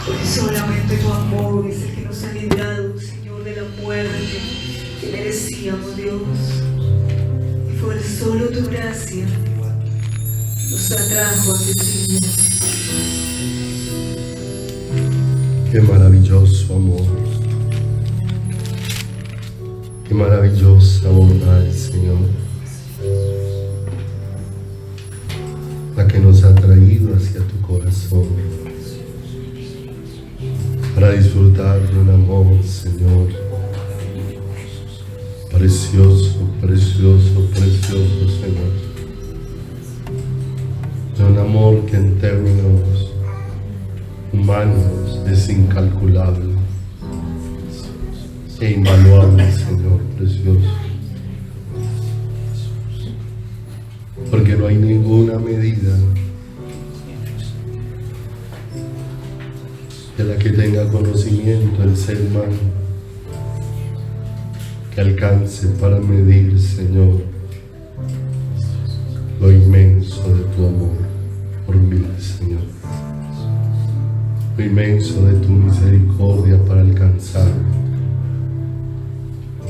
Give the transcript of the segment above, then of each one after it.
Porque solamente tu amor es el que nos ha librado, Señor, de la muerte que merecíamos, Dios. Y fue solo tu gracia nos atrajo a ti, Señor. Qué maravilloso amor. Qué maravillosa bondad, Señor, la que nos ha traído hacia tu corazón para disfrutar de un amor, Señor, precioso, precioso, precioso, Señor, de un amor que en términos humanos es incalculable e invaluable, Señor precioso, porque no hay ninguna medida de la que tenga conocimiento el ser humano que alcance para medir, Señor, lo inmenso de tu amor por mí, Señor, lo inmenso de tu misericordia para alcanzar,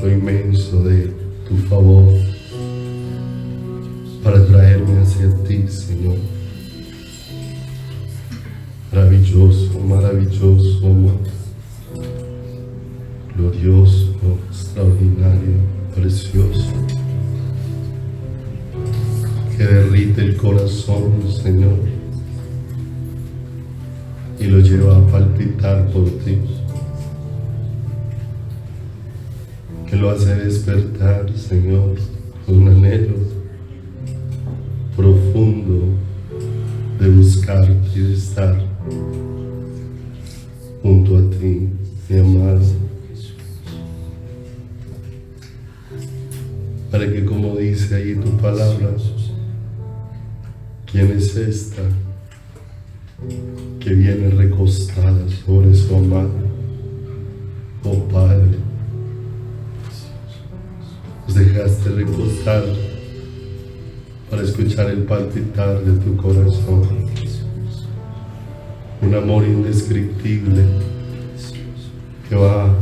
lo inmenso de tu favor para traerme hacia ti, Señor. Maravilloso, maravilloso amor, glorioso, extraordinario, precioso, que derrite el corazón, Señor, y lo lleva a palpitar por ti, que lo hace despertar, Señor, con un anhelo profundo de buscarte y de estar junto a ti, mi amado, para que, como dice ahí tu palabra, ¿quién es esta que viene recostada sobre su amado? Oh Padre, nos dejaste recostar para escuchar el palpitar de tu corazón, un amor indescriptible que va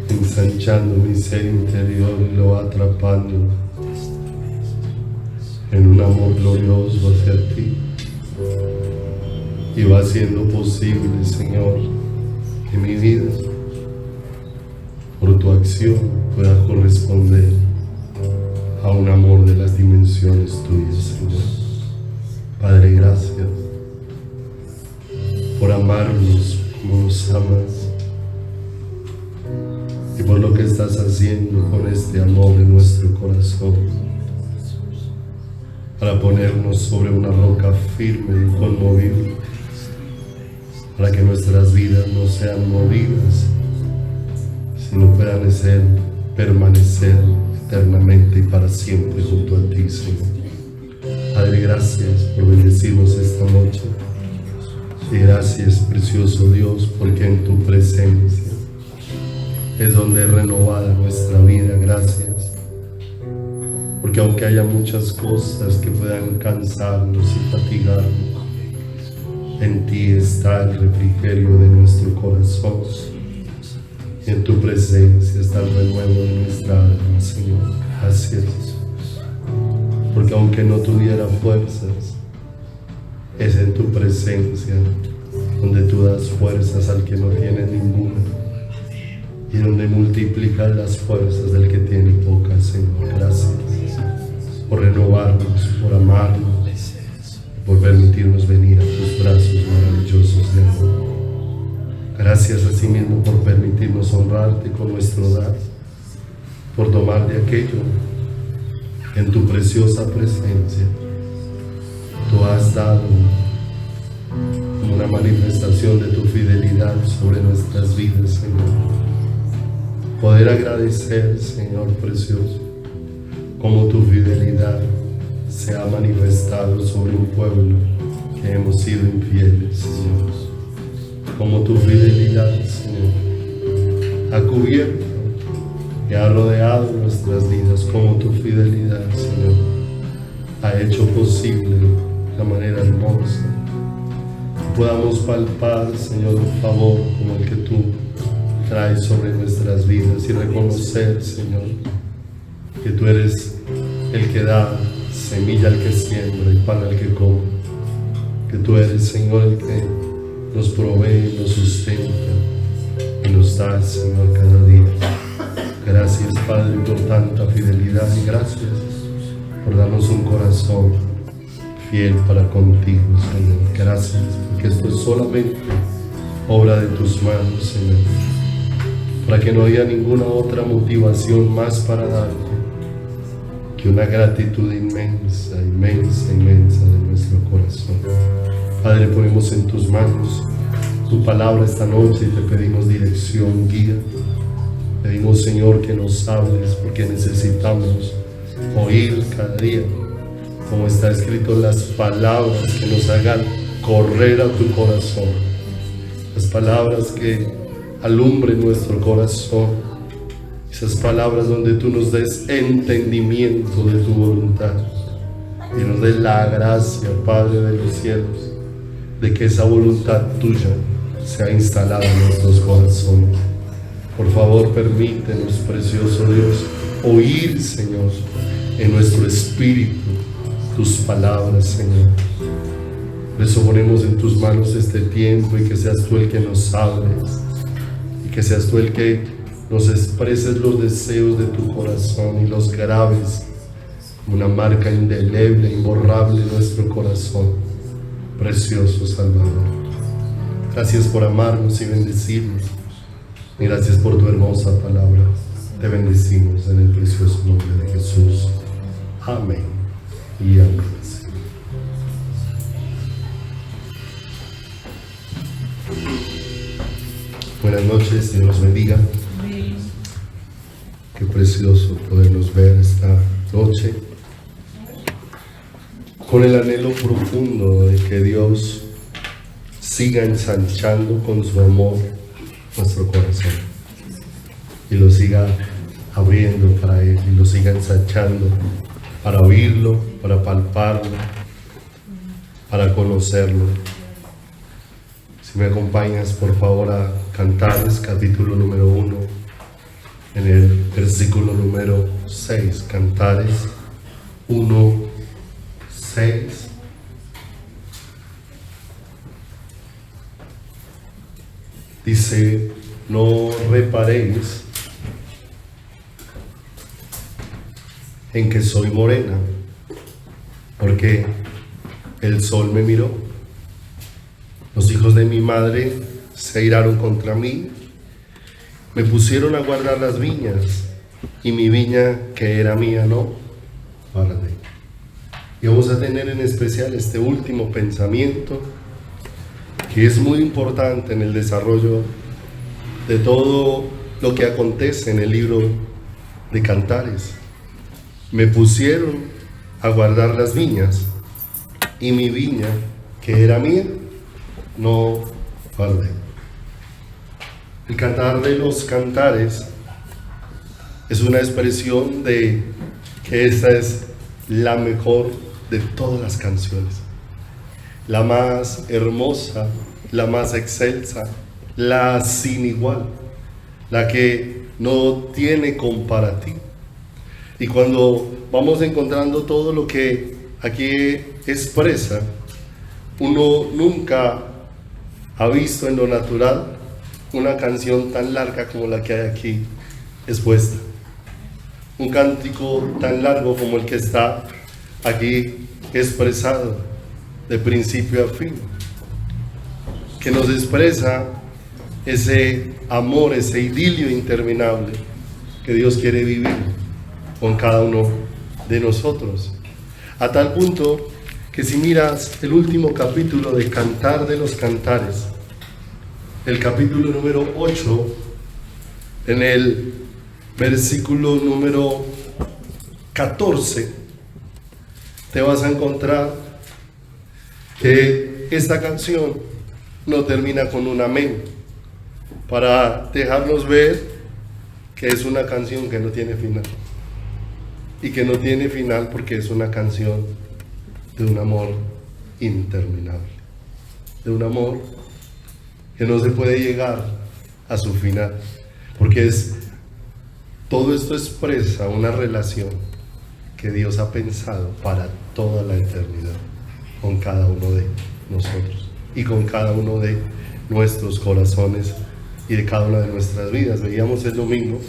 ensanchando mi ser interior y lo va atrapando en un amor glorioso hacia ti, y va haciendo posible, Señor, que mi vida por tu acción pueda corresponder a un amor de las dimensiones tuyas, Señor. Padre, gracias por amarnos como nos amas y por lo que estás haciendo con este amor en nuestro corazón, para ponernos sobre una roca firme y inconmovible, para que nuestras vidas no sean movidas, sino puedan permanecer eternamente y para siempre junto a ti, Señor. Padre, gracias por bendecirnos esta noche, y gracias, precioso Dios, porque en tu presencia es donde es renovada nuestra vida. Gracias, porque aunque haya muchas cosas que puedan cansarnos y fatigarnos, en ti está el refrigerio de nuestro corazón, y en tu presencia está el renuevo de nuestra alma, Señor. Gracias, porque aunque no tuviera fuerzas, es en tu presencia donde tú das fuerzas al que no tiene ninguna, y donde multiplicas las fuerzas del que tiene pocas, Señor. Gracias por renovarnos, por amarnos, por permitirnos venir a tus brazos maravillosos de amor. Gracias asimismo por permitirnos honrarte con nuestro dar, por tomar de aquello que en tu preciosa presencia tú has dado como una manifestación de tu fidelidad sobre nuestras vidas, Señor. Poder agradecer, Señor precioso, como tu fidelidad se ha manifestado sobre un pueblo que hemos sido infieles, Señor. Como tu fidelidad, Señor, ha cubierto y ha rodeado nuestras vidas, como tu fidelidad, Señor, ha hecho posible de una manera hermosa podamos palpar, Señor, un favor como el que tú traes sobre nuestras vidas y reconocer, Señor, que tú eres el que da semilla al que siembra y pan al que come, que tú eres, Señor, el que nos provee, nos sustenta y nos da, Señor, cada día. Gracias, Padre, por tanta fidelidad y gracias por darnos un corazón fiel para contigo, Señor. Gracias, porque esto es solamente obra de tus manos, Señor, para que no haya ninguna otra motivación más para darte que una gratitud inmensa, inmensa, inmensa de nuestro corazón. Padre, ponemos en tus manos tu palabra esta noche y te pedimos dirección, guía. Pedimos, Señor, que nos hables porque necesitamos oír cada día, como está escrito, las palabras que nos hagan correr a tu corazón, las palabras que alumbren nuestro corazón, esas palabras donde tú nos des entendimiento de tu voluntad y nos des la gracia, Padre de los cielos, de que esa voluntad tuya sea instalada en nuestros corazones. Por favor, permítenos, precioso Dios, oír, Señor, en nuestro espíritu tus palabras, Señor. Por eso ponemos en tus manos este tiempo y que seas tú el que nos hables y que seas tú el que nos expreses los deseos de tu corazón y los grabes como una marca indeleble, imborrable en nuestro corazón. Precioso Salvador, gracias por amarnos y bendecirnos. Y gracias por tu hermosa palabra. Te bendecimos en el precioso nombre de Jesús. Amén y amén. Buenas noches, Dios los bendiga. Qué precioso podernos ver esta noche con el anhelo profundo de que Dios siga ensanchando con su amor nuestro corazón y lo siga abriendo para Él y lo siga ensanchando para oírlo, para palparlo, para conocerlo. Si me acompañas por favor a Cantares, capítulo número 1, en el versículo número 6. Cantares 1, 6. Dice: no reparéis en que soy morena, porque el sol me miró. Los hijos de mi madre se airaron contra mí, me pusieron a guardar las viñas, y mi viña que era mía no guardé. Y vamos a tener en especial este último pensamiento, que es muy importante en el desarrollo de todo lo que acontece en el libro de Cantares. Me pusieron a guardar las viñas, y mi viña, que era mía, no guardé. El Cantar de los Cantares es una expresión de que esta es la mejor de todas las canciones, la más hermosa, la más excelsa, la sin igual, la que no tiene comparativo. Y cuando vamos encontrando todo lo que aquí expresa, uno nunca ha visto en lo natural una canción tan larga como la que hay aquí expuesta, un cántico tan largo como el que está aquí expresado de principio a fin, que nos expresa ese amor, ese idilio interminable que Dios quiere vivir con cada uno de nosotros, a tal punto que si miras el último capítulo de Cantar de los Cantares, el capítulo número 8, en el versículo número 14, te vas a encontrar que esta canción no termina con un amén, para dejarnos ver que es una canción que no tiene final, y que no tiene final porque es una canción de un amor interminable. de un amor que no se puede llegar a su final, porque todo esto expresa una relación que Dios ha pensado para toda la eternidad con cada uno de nosotros y con cada uno de nuestros corazones y de cada una de nuestras vidas. Veíamos el domingo,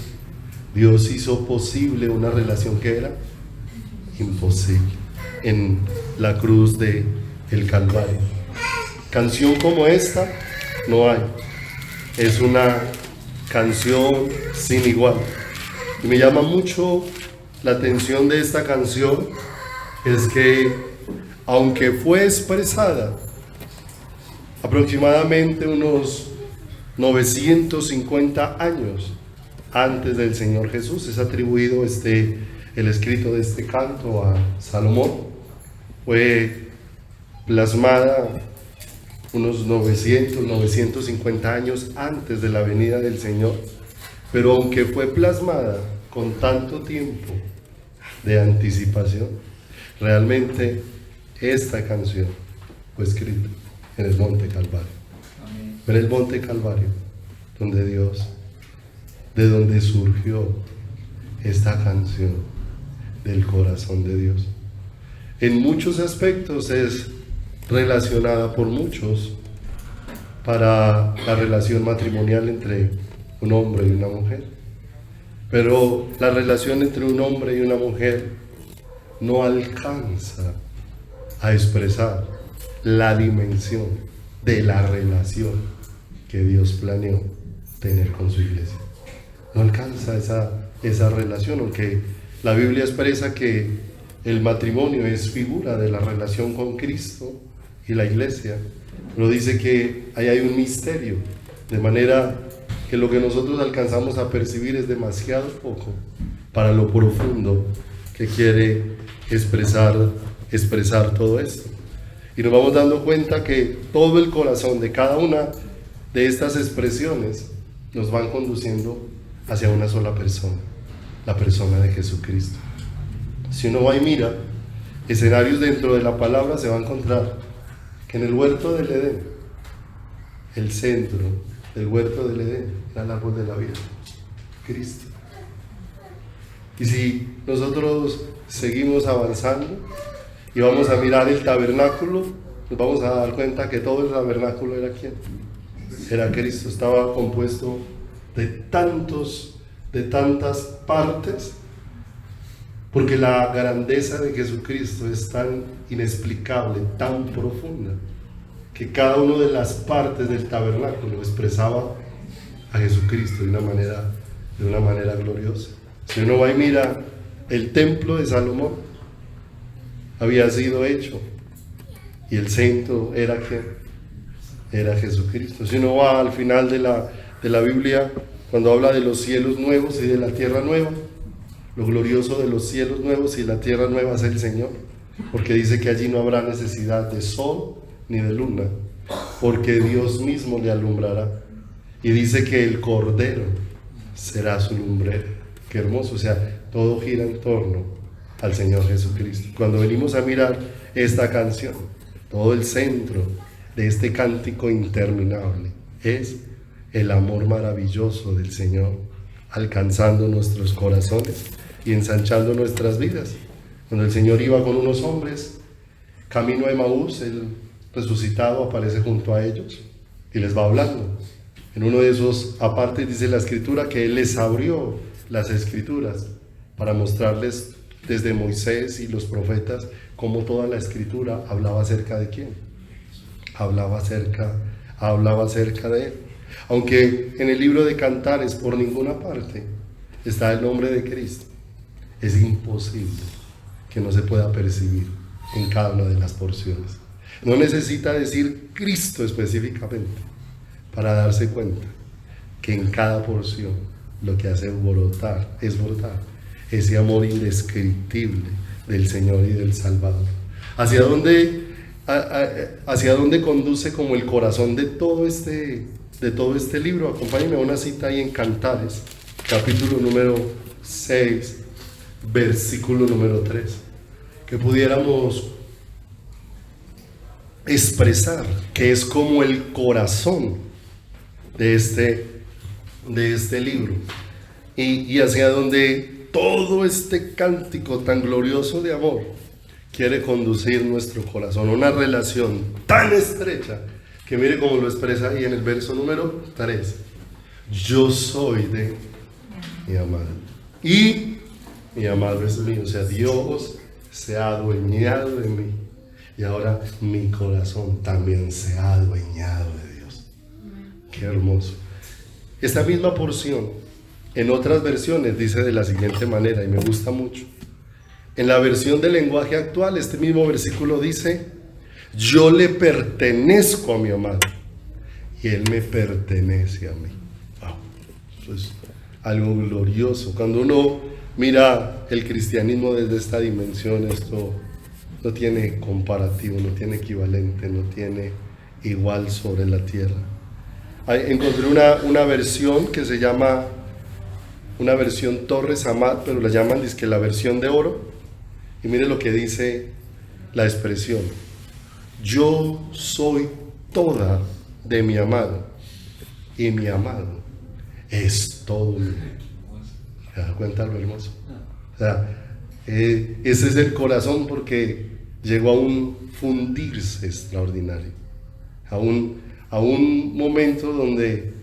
Dios hizo posible una relación que era imposible en la cruz de el Calvario. Canción como esta no hay, es una canción sin igual. Y me llama mucho la atención de esta canción, es que aunque fue expresada aproximadamente unos 950 años antes del Señor Jesús, es atribuido el escrito de este canto a Salomón, fue plasmada unos 950 años antes de la venida del Señor, pero aunque fue plasmada con tanto tiempo de anticipación, realmente esta canción fue escrita en el Monte Calvario. Amén. En el Monte Calvario, donde Dios, de donde surgió esta canción del corazón de Dios. En muchos aspectos es relacionada por muchos para la relación matrimonial entre un hombre y una mujer, pero la relación entre un hombre y una mujer no alcanza a expresar la dimensión de la relación que Dios planeó tener con su iglesia. No alcanza esa relación, aunque la Biblia expresa que el matrimonio es figura de la relación con Cristo y la iglesia, pero dice que ahí hay un misterio, de manera que lo que nosotros alcanzamos a percibir es demasiado poco para lo profundo que quiere expresar todo esto. Y nos vamos dando cuenta que todo el corazón de cada una de estas expresiones nos van conduciendo hacia una sola persona, la persona de Jesucristo. Si uno va y mira escenarios dentro de la palabra, se va a encontrar que en el huerto del Edén, el centro del huerto del Edén era el árbol de la vida, Cristo. Y si nosotros seguimos avanzando y vamos a mirar el tabernáculo, nos vamos a dar cuenta que todo el tabernáculo era ¿quién? Era Cristo. Estaba compuesto de tantas partes, porque la grandeza de Jesucristo es tan inexplicable, tan profunda, que cada una de las partes del tabernáculo expresaba a Jesucristo de una manera gloriosa. Si uno va y mira el templo de Salomón, había sido hecho y el centro era ¿quién? Era Jesucristo. Si uno va al final de la Biblia, cuando habla de los cielos nuevos y de la tierra nueva, lo glorioso de los cielos nuevos y la tierra nueva es el Señor, porque dice que allí no habrá necesidad de sol ni de luna, porque Dios mismo le alumbrará, y dice que el Cordero será su lumbrera. Qué hermoso, o sea, todo gira en torno al Señor Jesucristo. Cuando venimos a mirar esta canción, todo el centro de este cántico interminable es el amor maravilloso del Señor, alcanzando nuestros corazones y ensanchando nuestras vidas. Cuando el Señor iba con unos hombres camino a Emaús, el resucitado aparece junto a ellos y les va hablando. En uno de esos apartes dice la Escritura que Él les abrió las Escrituras para mostrarles desde Moisés y los profetas cómo toda la Escritura hablaba acerca de quién, hablaba acerca de Él. Aunque en el libro de Cantares por ninguna parte está el nombre de Cristo, es imposible que no se pueda percibir en cada una de las porciones. No necesita decir Cristo específicamente para darse cuenta que en cada porción lo que hace brotar ese amor indescriptible del Señor y del Salvador. ¿Hacia dónde conduce como el corazón de todo este libro? Acompáñenme a una cita ahí en Cantares, capítulo número 6, versículo número 3, que pudiéramos expresar, que es como el corazón de este libro, y hacia donde todo este cántico tan glorioso de amor quiere conducir nuestro corazón, una relación tan estrecha que mire cómo lo expresa ahí en el verso número 3. Yo soy de mi amado y mi amado es mío. O sea, Dios se ha adueñado de mí y ahora mi corazón también se ha adueñado de Dios. Qué hermoso. Esta misma porción en otras versiones dice de la siguiente manera, y me gusta mucho. En la versión del lenguaje actual, este mismo versículo dice: yo le pertenezco a mi amado y él me pertenece a mí. Wow, eso es algo glorioso. Cuando uno mira el cristianismo desde esta dimensión, esto no tiene comparativo, no tiene equivalente, no tiene igual sobre la tierra. Encontré una versión que se llama, una versión Torres Amat, pero la llaman dizque la versión de oro. Y mire lo que dice la expresión: yo soy toda de mi amado y mi amado es todo mío. ¿Se da cuenta lo hermoso? O sea, ese es el corazón, porque llegó a un fundirse extraordinario, a un momento donde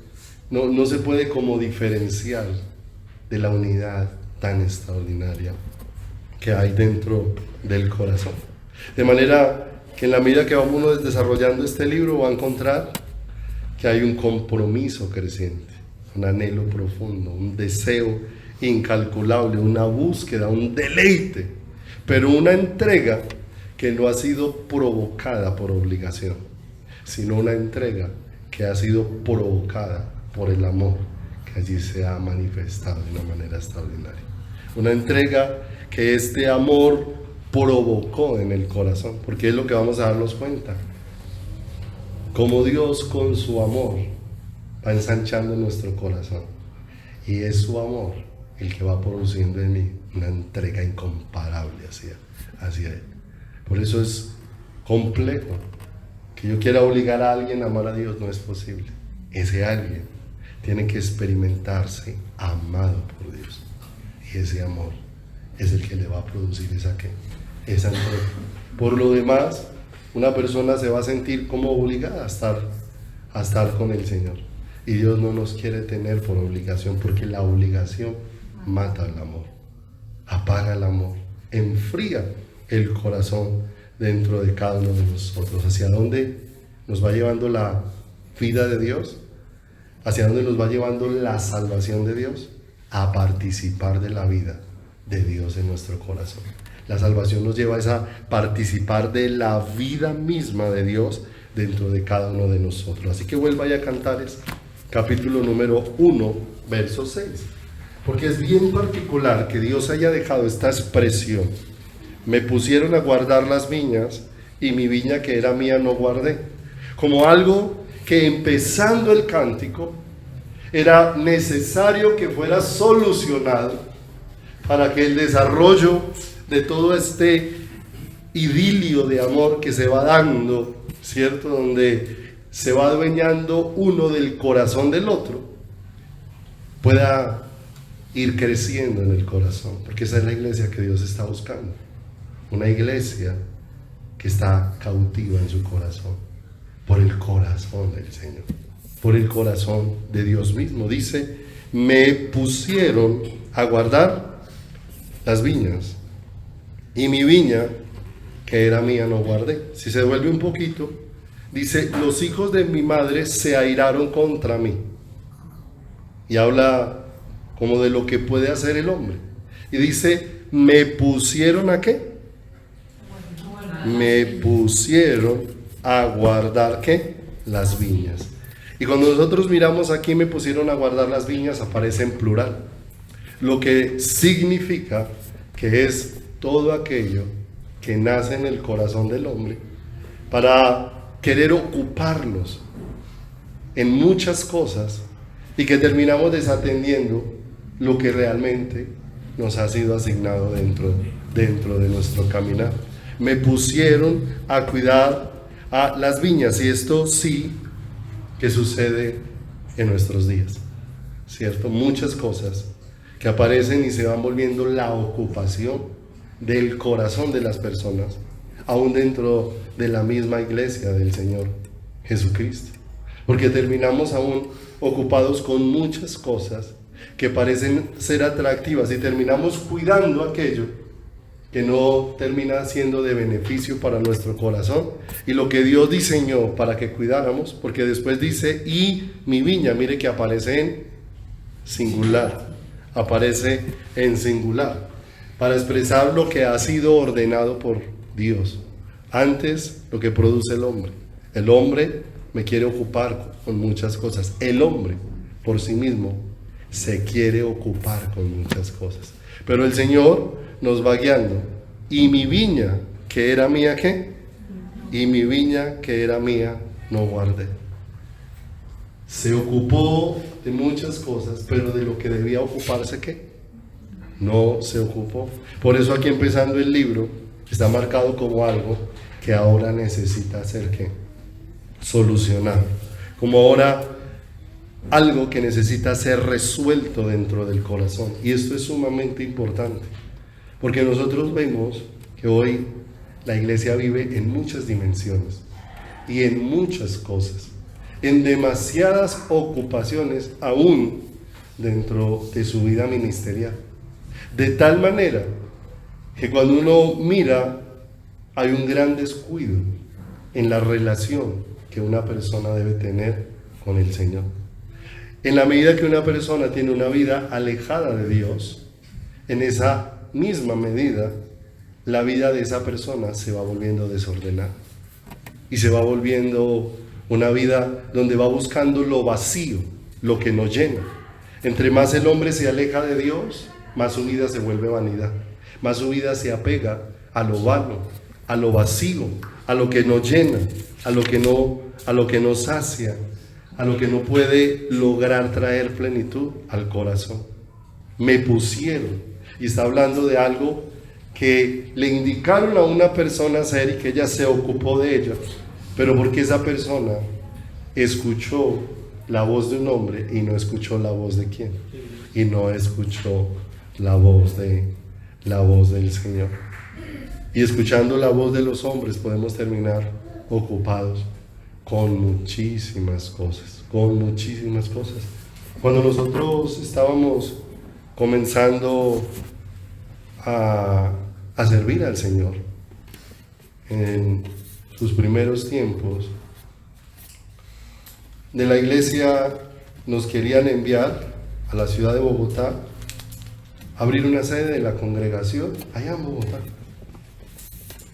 no se puede como diferenciar de la unidad tan extraordinaria que hay dentro del corazón. De manera que en la medida que vamos uno desarrollando este libro, va a encontrar que hay un compromiso creciente, un anhelo profundo, un deseo incalculable, una búsqueda, un deleite, pero una entrega que no ha sido provocada por obligación, sino una entrega que ha sido provocada por el amor que allí se ha manifestado de una manera extraordinaria. Una entrega que este amor provocó en el corazón, porque es lo que vamos a darnos cuenta, como Dios con su amor va ensanchando nuestro corazón, y es su amor el que va produciendo en mí una entrega incomparable hacia Él. Por eso es complejo. Que yo quiera obligar a alguien a amar a Dios no es posible. Ese alguien tiene que experimentarse amado por Dios, y ese amor es el que le va a producir esa entrega. Por lo demás, una persona se va a sentir como obligada a estar con el Señor, y Dios no nos quiere tener por obligación, porque la obligación mata el amor, apaga el amor, enfría el corazón dentro de cada uno de nosotros. ¿Hacia dónde nos va llevando la vida de Dios? ¿Hacia dónde nos va llevando la salvación de Dios? A participar de la vida de Dios en nuestro corazón. La salvación nos lleva a participar de la vida misma de Dios dentro de cada uno de nosotros. Así que vuelva a Cantares, capítulo número 1, verso 6. Porque es bien particular que Dios haya dejado esta expresión: me pusieron a guardar las viñas y mi viña que era mía no guardé, como algo que empezando el cántico era necesario que fuera solucionado para que el desarrollo de todo este idilio de amor que se va dando, ¿cierto? Donde se va adueñando uno del corazón del otro, pueda ir creciendo en el corazón, porque esa es la iglesia que Dios está buscando, una iglesia que está cautiva en su corazón, por el corazón del Señor, por el corazón de Dios mismo. Dice: me pusieron a guardar las viñas y mi viña que era mía no guardé. Si se devuelve un poquito, dice: los hijos de mi madre se airaron contra mí, y habla como de lo que puede hacer el hombre, y dice: me pusieron ¿a qué? Me pusieron a guardar ¿qué? Las viñas. Y cuando nosotros miramos aquí, me pusieron a guardar las viñas, aparece en plural, lo que significa que es todo aquello que nace en el corazón del hombre para querer ocuparlos en muchas cosas, y que terminamos desatendiendo lo que realmente nos ha sido asignado dentro de nuestro caminar. Me pusieron a cuidar, a las viñas, y esto sí que sucede en nuestros días, ¿cierto? Muchas cosas que aparecen y se van volviendo la ocupación del corazón de las personas, aún dentro de la misma iglesia del Señor Jesucristo, porque terminamos aún ocupados con muchas cosas que parecen ser atractivas y terminamos cuidando aquello que no termina siendo de beneficio para nuestro corazón y lo que Dios diseñó para que cuidáramos, porque después dice, y mi viña, mire que aparece en singular, para expresar lo que ha sido ordenado por Dios. Antes, lo que produce el hombre. El hombre me quiere ocupar con muchas cosas. El hombre, por sí mismo, se quiere ocupar con muchas cosas. Pero el Señor nos va guiando. Y mi viña, que era mía, ¿qué? Y mi viña, que era mía, no guardé. Se ocupó de muchas cosas, pero de lo que debía ocuparse, ¿qué? No se ocupó. Por eso aquí empezando el libro, está marcado como algo que ahora necesita ser, ¿qué? Solucionado. Como ahora algo que necesita ser resuelto dentro del corazón. Y esto es sumamente importante, porque nosotros vemos que hoy la iglesia vive en muchas dimensiones y en muchas cosas, en demasiadas ocupaciones, aún dentro de su vida ministerial. De tal manera que cuando uno mira, hay un gran descuido en la relación que una persona debe tener con el Señor. En la medida que una persona tiene una vida alejada de Dios, en esa misma medida, la vida de esa persona se va volviendo desordenada y se va volviendo una vida donde va buscando lo vacío, lo que no llena. Entre más el hombre se aleja de Dios, más su vida se vuelve vanidad, más su vida se apega a lo vano, a lo vacío, a lo que no llena, a lo que no sacia, a lo que no puede lograr traer plenitud al corazón. Me pusieron, y está hablando de algo que le indicaron a una persona hacer y que ella se ocupó de ello, pero porque esa persona escuchó la voz de un hombre y no escuchó la voz de quién, y no escuchó la voz del Señor. Y escuchando la voz de los hombres podemos terminar ocupados con muchísimas cosas. Cuando nosotros estábamos comenzando a servir al Señor en sus primeros tiempos, de la iglesia nos querían enviar a la ciudad de Bogotá, abrir una sede de la congregación allá en Bogotá.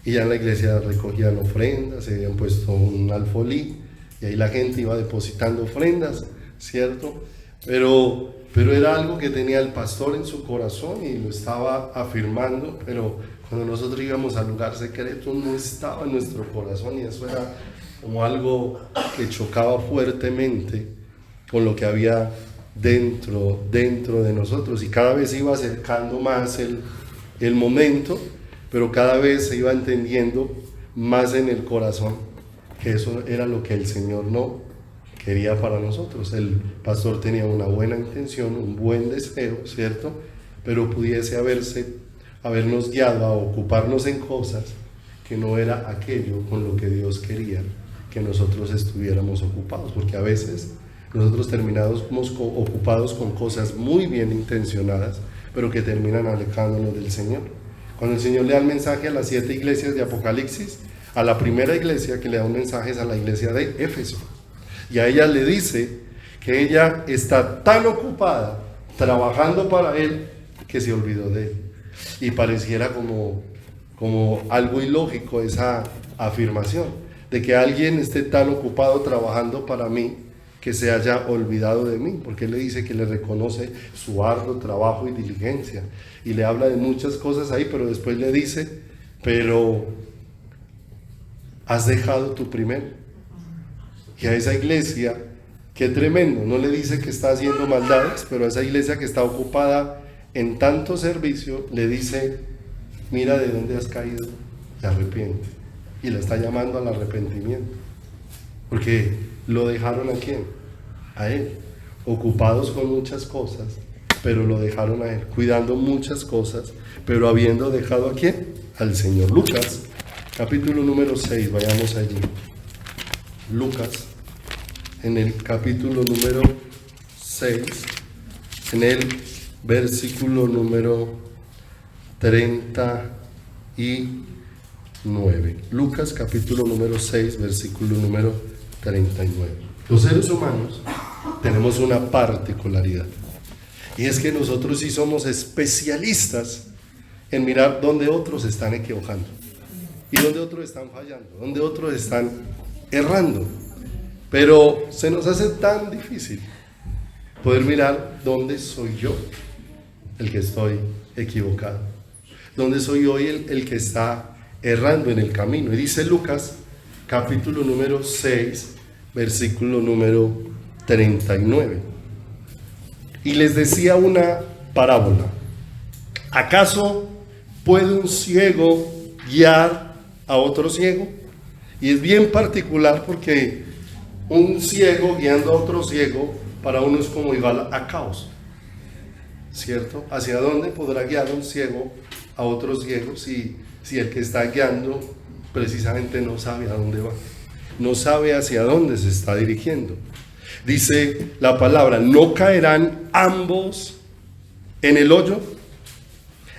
Y ya en la iglesia recogían ofrendas, se habían puesto un alfolí y ahí la gente iba depositando ofrendas, ¿cierto? Pero era algo que tenía el pastor en su corazón y lo estaba afirmando, pero cuando nosotros íbamos al lugar secreto no estaba en nuestro corazón, y eso era como algo que chocaba fuertemente con lo que había dentro de nosotros, y cada vez iba acercando más el momento, pero cada vez se iba entendiendo más en el corazón que eso era lo que el Señor no quería para nosotros. El pastor tenía una buena intención, un buen deseo, ¿cierto? Pero pudiese habernos guiado a ocuparnos en cosas que no era aquello con lo que Dios quería que nosotros estuviéramos ocupados, porque a veces nosotros terminamos ocupados con cosas muy bien intencionadas, pero que terminan alejándonos del Señor. Cuando el Señor le da el mensaje a las 7 iglesias de Apocalipsis, a la primera iglesia que le da un mensaje es a la iglesia de Éfeso, y a ella le dice que ella está tan ocupada trabajando para Él que se olvidó de Él, y pareciera como algo ilógico esa afirmación de que alguien esté tan ocupado trabajando para mí que se haya olvidado de mí, porque Él le dice que le reconoce su arduo trabajo y diligencia, y le habla de muchas cosas ahí, pero después le dice, pero has dejado tu primero. Y a esa iglesia, qué tremendo, no le dice que está haciendo maldades, pero a esa iglesia que está ocupada en tanto servicio, le dice, mira de dónde has caído y arrepiente. y le está llamando al arrepentimiento. Porque lo dejaron ¿a quién? A Él. Ocupados con muchas cosas, pero lo dejaron a Él. Cuidando muchas cosas, pero habiendo dejado ¿a quién? Al Señor. Lucas, capítulo número 6, vayamos allí. Lucas, en el capítulo número 6, en el versículo número 39. Lucas capítulo número 6, versículo número 39. Los seres humanos tenemos una particularidad, y es que nosotros sí somos especialistas en mirar dónde otros están equivocando y dónde otros están fallando, dónde otros están errando. Pero se nos hace tan difícil poder mirar dónde soy yo el que estoy equivocado, dónde soy yo el que está errando en el camino. Y dice Lucas capítulo número 6, versículo número 39. Y les decía una parábola. ¿Acaso puede un ciego guiar a otro ciego? Y es bien particular porque un ciego guiando a otro ciego para uno es como igual a caos, ¿cierto? ¿Hacia dónde podrá guiar un ciego a otro ciego si el que está guiando precisamente no sabe a dónde va? No sabe hacia dónde se está dirigiendo. Dice la palabra, ¿no caerán ambos en el hoyo?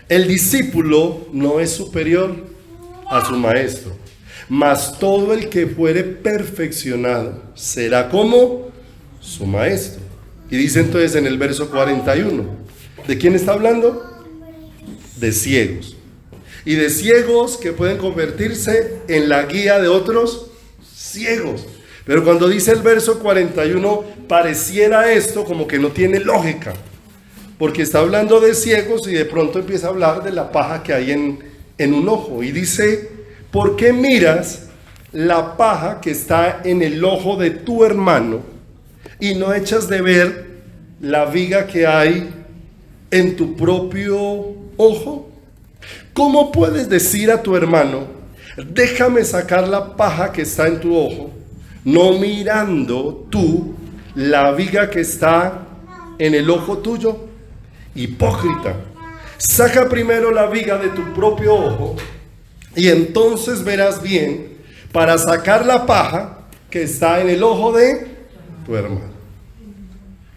El discípulo no es superior a su maestro, mas todo el que fuere perfeccionado será como su maestro. Y dice entonces en el verso 41, ¿de quién está hablando? De ciegos. Y de ciegos que pueden convertirse en la guía de otros ciegos. Pero cuando dice el verso 41, pareciera esto como que no tiene lógica, porque está hablando de ciegos y de pronto empieza a hablar de la paja que hay en un ojo. Y dice, ¿por qué miras la paja que está en el ojo de tu hermano y no echas de ver la viga que hay en tu propio ojo? ¿Cómo puedes decir a tu hermano, déjame sacar la paja que está en tu ojo, no mirando tú la viga que está en el ojo tuyo? Hipócrita, saca primero la viga de tu propio ojo y entonces verás bien para sacar la paja que está en el ojo de tu hermano.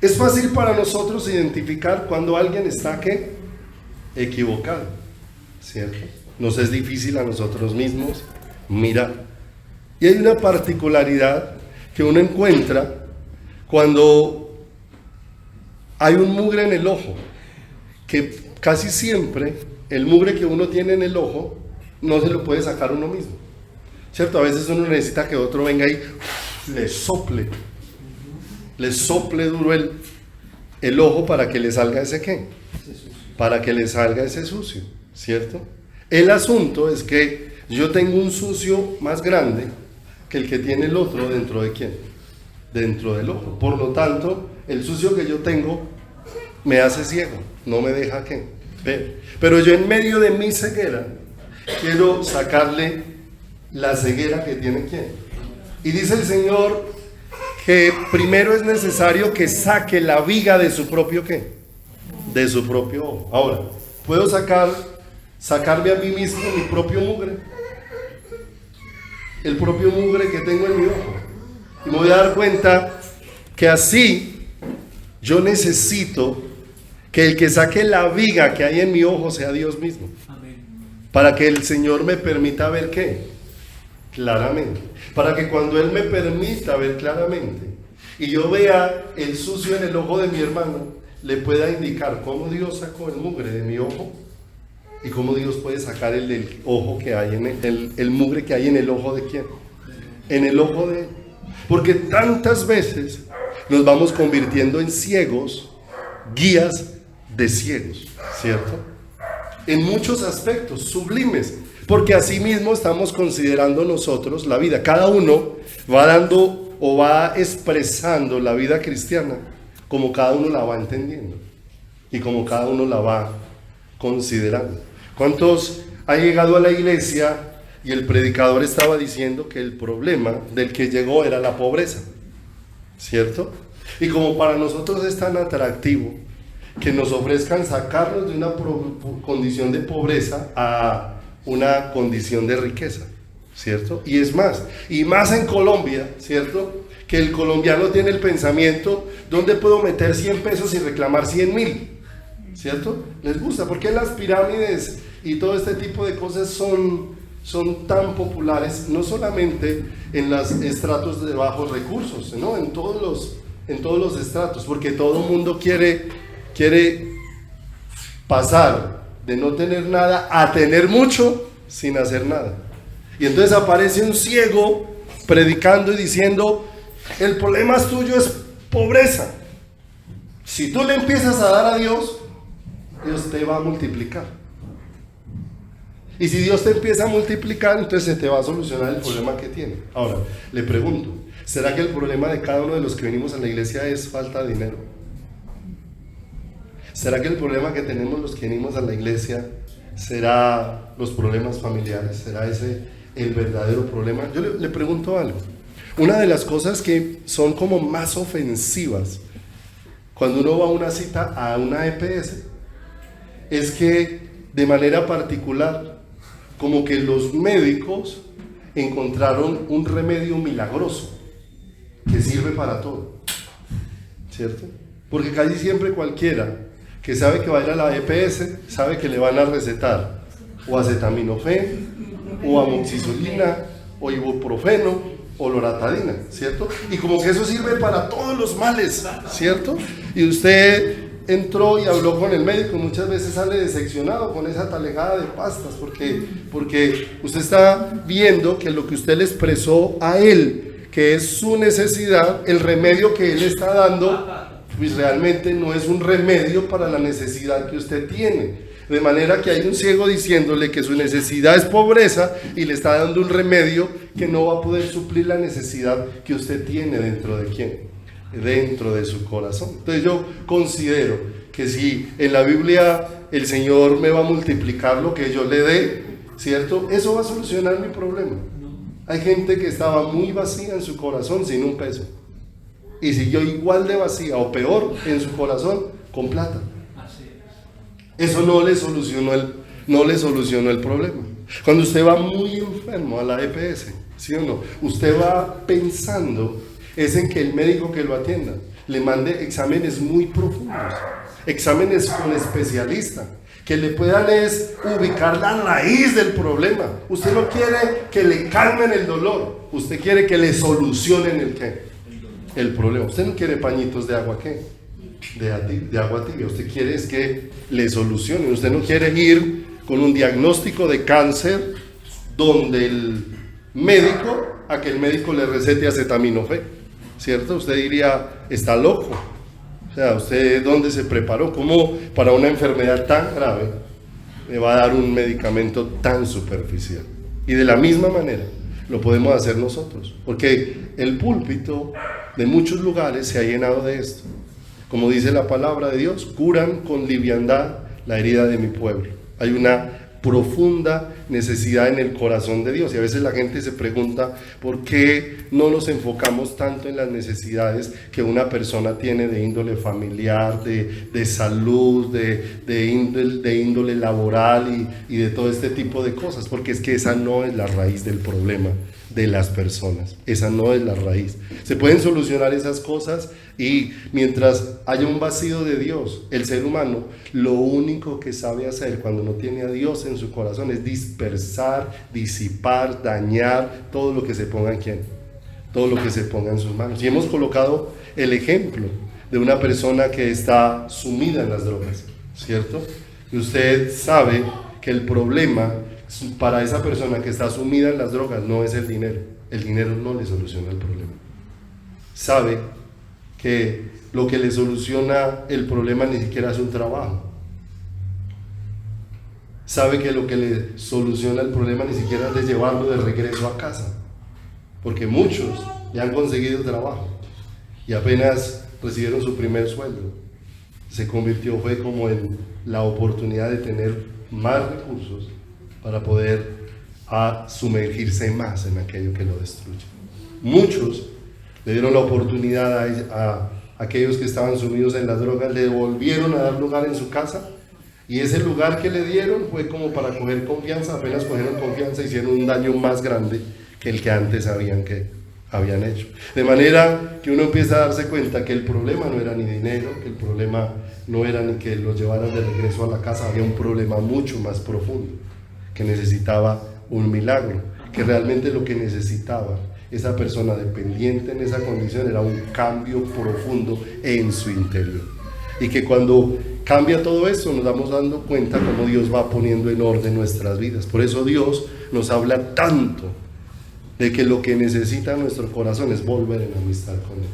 Es fácil para nosotros identificar cuando alguien está ¿qué? Equivocado, ¿cierto? Nos es difícil a nosotros mismos mirar. Y hay una particularidad que uno encuentra cuando hay un mugre en el ojo, que casi siempre el mugre que uno tiene en el ojo no se lo puede sacar uno mismo, ¿cierto? A veces uno necesita que otro venga y le sople duro el ojo para que le salga ese ¿qué? Para que le salga ese sucio, ¿cierto? El asunto es que yo tengo un sucio más grande que el que tiene el otro dentro de ¿quién? Dentro del ojo. Por lo tanto, el sucio que yo tengo me hace ciego, no me deja ¿qué? Ver. Pero yo en medio de mi ceguera quiero sacarle la ceguera que tiene ¿quién? Y dice el Señor que primero es necesario que saque la viga de su propio ¿qué? De su propio ojo. Ahora, ¿puedo sacarme a mí mismo mi propio mugre? El propio mugre que tengo en mi ojo. Y me voy a dar cuenta que así yo necesito que el que saque la viga que hay en mi ojo sea Dios mismo. Amén. Para que el Señor me permita ver ¿qué? Claramente. Para que cuando Él me permita ver claramente y yo vea el sucio en el ojo de mi hermano, le pueda indicar cómo Dios sacó el mugre de mi ojo y cómo Dios puede sacar el del ojo que hay en el mugre que hay en el ojo de quién, en el ojo de él. Porque tantas veces nos vamos convirtiendo en ciegos, guías de ciegos, ¿cierto? En muchos aspectos sublimes, porque así mismo estamos considerando nosotros la vida. Cada uno va dando o va expresando la vida cristiana como cada uno la va entendiendo y como cada uno la va considerando. ¿Cuántos han llegado a la iglesia y el predicador estaba diciendo que el problema del que llegó era la pobreza, ¿cierto? Y como para nosotros es tan atractivo que nos ofrezcan sacarnos de una condición de pobreza a una condición de riqueza, ¿cierto? Y es más, y más en Colombia, ¿cierto? Que el colombiano tiene el pensamiento, ¿dónde puedo meter 100 pesos y reclamar 100.000? ¿Cierto? Les gusta, porque las pirámides y todo este tipo de cosas son tan populares, no solamente en los estratos de bajos recursos, ¿no? En todos los estratos, porque todo el mundo quiere pasar de no tener nada a tener mucho sin hacer nada. Y entonces aparece un ciego predicando y diciendo, el problema tuyo es pobreza. Si tú le empiezas a dar a Dios, Dios te va a multiplicar. Y si Dios te empieza a multiplicar, entonces se te va a solucionar el problema que tiene. Ahora, le pregunto, ¿será que el problema de cada uno de los que venimos a la iglesia es falta de dinero? ¿Será que el problema que tenemos los que venimos a la iglesia será los problemas familiares? ¿Será ese el verdadero problema? Yo le pregunto algo. Una de las cosas que son como más ofensivas cuando uno va a una cita a una EPS es que de manera particular como que los médicos encontraron un remedio milagroso que sirve para todo, ¿cierto? Porque casi siempre cualquiera que sabe que va a ir a la EPS sabe que le van a recetar o acetaminofén o amoxicilina o ibuprofeno o loratadina, ¿cierto? Y como que eso sirve para todos los males, ¿cierto? Y usted entró y habló con el médico, muchas veces sale decepcionado con esa talejada de pastas, porque usted está viendo que lo que usted le expresó a él, que es su necesidad, el remedio que él está dando, pues realmente no es un remedio para la necesidad que usted tiene. De manera que hay un ciego diciéndole que su necesidad es pobreza y le está dando un remedio que no va a poder suplir la necesidad que usted tiene dentro de quién, dentro de su corazón. Entonces yo considero que si en la Biblia el Señor me va a multiplicar lo que yo le dé, ¿cierto? Eso va a solucionar mi problema. Hay gente que estaba muy vacía en su corazón sin un peso y siguió igual de vacía o peor en su corazón con plata. Eso no le solucionó el problema. Cuando usted va muy enfermo a la EPS, ¿sí o no? Usted va pensando es en que el médico que lo atienda le mande exámenes muy profundos, exámenes con especialistas, que le puedan ubicar la raíz del problema. Usted no quiere que le calmen el dolor, usted quiere que le solucionen el problema. Usted no quiere pañitos de agua, de agua tibia. Usted quiere es que le solucionen. Usted no quiere ir con un diagnóstico de cáncer donde el médico le recete acetaminofén, ¿cierto? Usted diría, está loco. O sea, ¿usted dónde se preparó? ¿Cómo para una enfermedad tan grave me va a dar un medicamento tan superficial? Y de la misma manera lo podemos hacer nosotros, porque el púlpito de muchos lugares se ha llenado de esto. Como dice la palabra de Dios, curan con liviandad la herida de mi pueblo. Hay una profunda necesidad en el corazón de Dios, y a veces la gente se pregunta por qué no nos enfocamos tanto en las necesidades que una persona tiene de índole familiar, de salud, de índole laboral y de todo este tipo de cosas, porque es que esa no es la raíz del problema de las personas, esa no es la raíz. Se pueden solucionar esas cosas, y mientras haya un vacío de Dios, el ser humano lo único que sabe hacer cuando no tiene a Dios en su corazón es dispersar, disipar, dañar todo lo que se ponga todo lo que se ponga en sus manos. Y hemos colocado el ejemplo de una persona que está sumida en las drogas, ¿cierto? Y usted sabe que el problema para esa persona que está sumida en las drogas no es el dinero no le soluciona el problema. Sabe que lo que le soluciona el problema ni siquiera es un trabajo. Sabe que lo que le soluciona el problema ni siquiera es de llevarlo de regreso a casa, porque muchos ya han conseguido trabajo y apenas recibieron su primer sueldo, fue como en la oportunidad de tener más recursos para poder a sumergirse más en aquello que lo destruye. Muchos le dieron la oportunidad a aquellos que estaban sumidos en las drogas, le volvieron a dar lugar en su casa, y ese lugar que le dieron fue como para coger confianza. Apenas cogieron confianza, hicieron un daño más grande que el que antes habían hecho. De manera que uno empieza a darse cuenta que el problema no era ni dinero, que el problema no era ni que los llevaran de regreso a la casa, había un problema mucho más profundo, que necesitaba un milagro, que realmente lo que necesitaba esa persona dependiente en esa condición era un cambio profundo en su interior. Y que cuando cambia todo eso nos vamos dando cuenta cómo Dios va poniendo en orden nuestras vidas. Por eso Dios nos habla tanto de que lo que necesita nuestro corazón es volver en amistad con Él,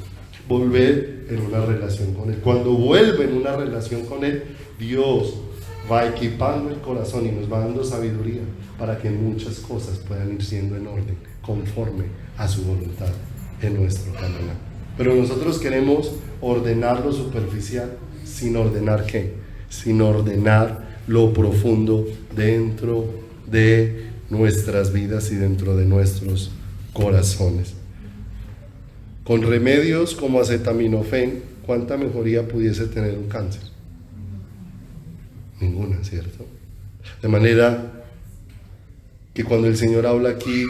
volver en una relación con Él. Cuando vuelve en una relación con Él, Dios va equipando el corazón y nos va dando sabiduría para que muchas cosas puedan ir siendo en orden, conforme a su voluntad en nuestro caminar. Pero nosotros queremos ordenar lo superficial sin ordenar ¿qué? Sin ordenar lo profundo dentro de nuestras vidas y dentro de nuestros corazones. Con remedios como acetaminofén, ¿cuánta mejoría pudiese tener un cáncer? Ninguna, ¿cierto? De manera que cuando el Señor habla aquí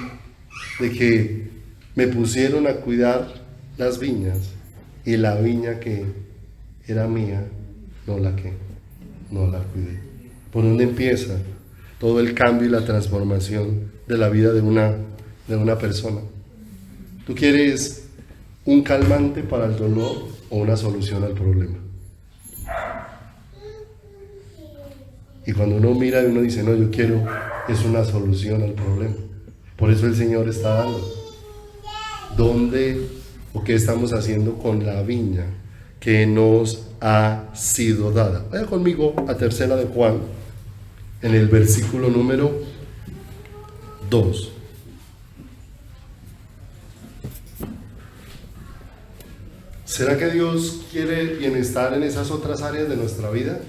de que me pusieron a cuidar las viñas, y la viña que era mía, no la cuidé. ¿Por dónde empieza todo el cambio y la transformación de la vida de una persona? ¿Tú quieres un calmante para el dolor o una solución al problema? Y cuando uno mira y uno dice, no, yo quiero es una solución al problema. Por eso el Señor está dando. ¿Dónde o qué estamos haciendo con la viña que nos ha sido dada? Vaya conmigo a 3 de Juan, en el versículo número 2. ¿Será que Dios quiere bienestar en esas otras áreas de nuestra vida?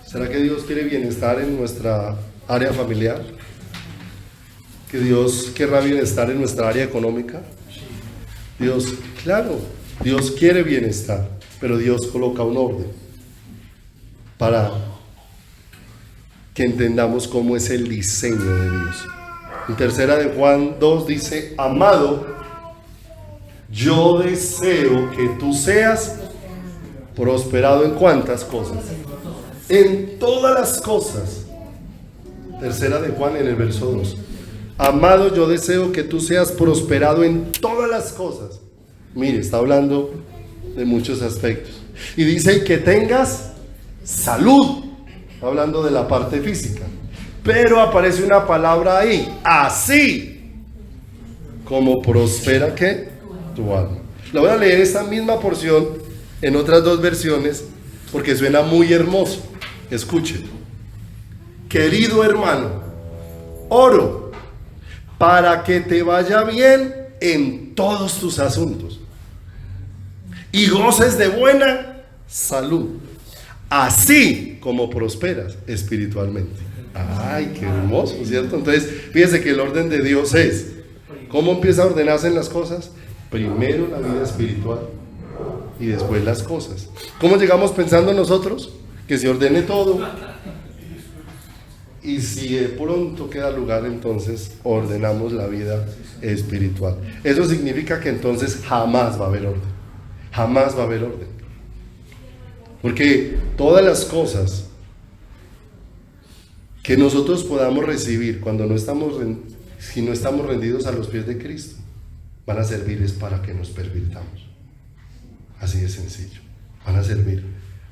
¿Será que Dios quiere bienestar en nuestra área familiar? ¿Que Dios querrá bienestar en nuestra área económica? Dios, claro, Dios quiere bienestar, pero Dios coloca un orden para que entendamos cómo es el diseño de Dios. En 3 de Juan 2 dice, amado, yo deseo que tú seas prosperado en ¿cuántas cosas? En todas las cosas. 3 de Juan en el verso 2. Amado, yo deseo que tú seas prosperado en todas las cosas. Mire, está hablando de muchos aspectos. Y dice, y que tengas salud. Está hablando de la parte física. Pero aparece una palabra ahí. Así como prospera, ¿qué? Tu alma. La voy a leer esta misma porción en otras 2 versiones porque suena muy hermoso. Escuchen. Querido hermano, oro para que te vaya bien en todos tus asuntos y goces de buena salud, así como prosperas espiritualmente. Ay, qué hermoso, ¿cierto? Entonces, fíjense que el orden de Dios es, ¿cómo empieza a ordenarse en las cosas? Primero la vida espiritual y después las cosas. ¿Cómo llegamos pensando nosotros? Que se ordene todo. Y si de pronto queda lugar, entonces ordenamos la vida espiritual. Eso significa que entonces jamás va a haber orden. Jamás va a haber orden. Porque todas las cosas que nosotros podamos recibir cuando si no estamos rendidos a los pies de Cristo, van a servir para que nos pervirtamos. Así de sencillo. Van a servir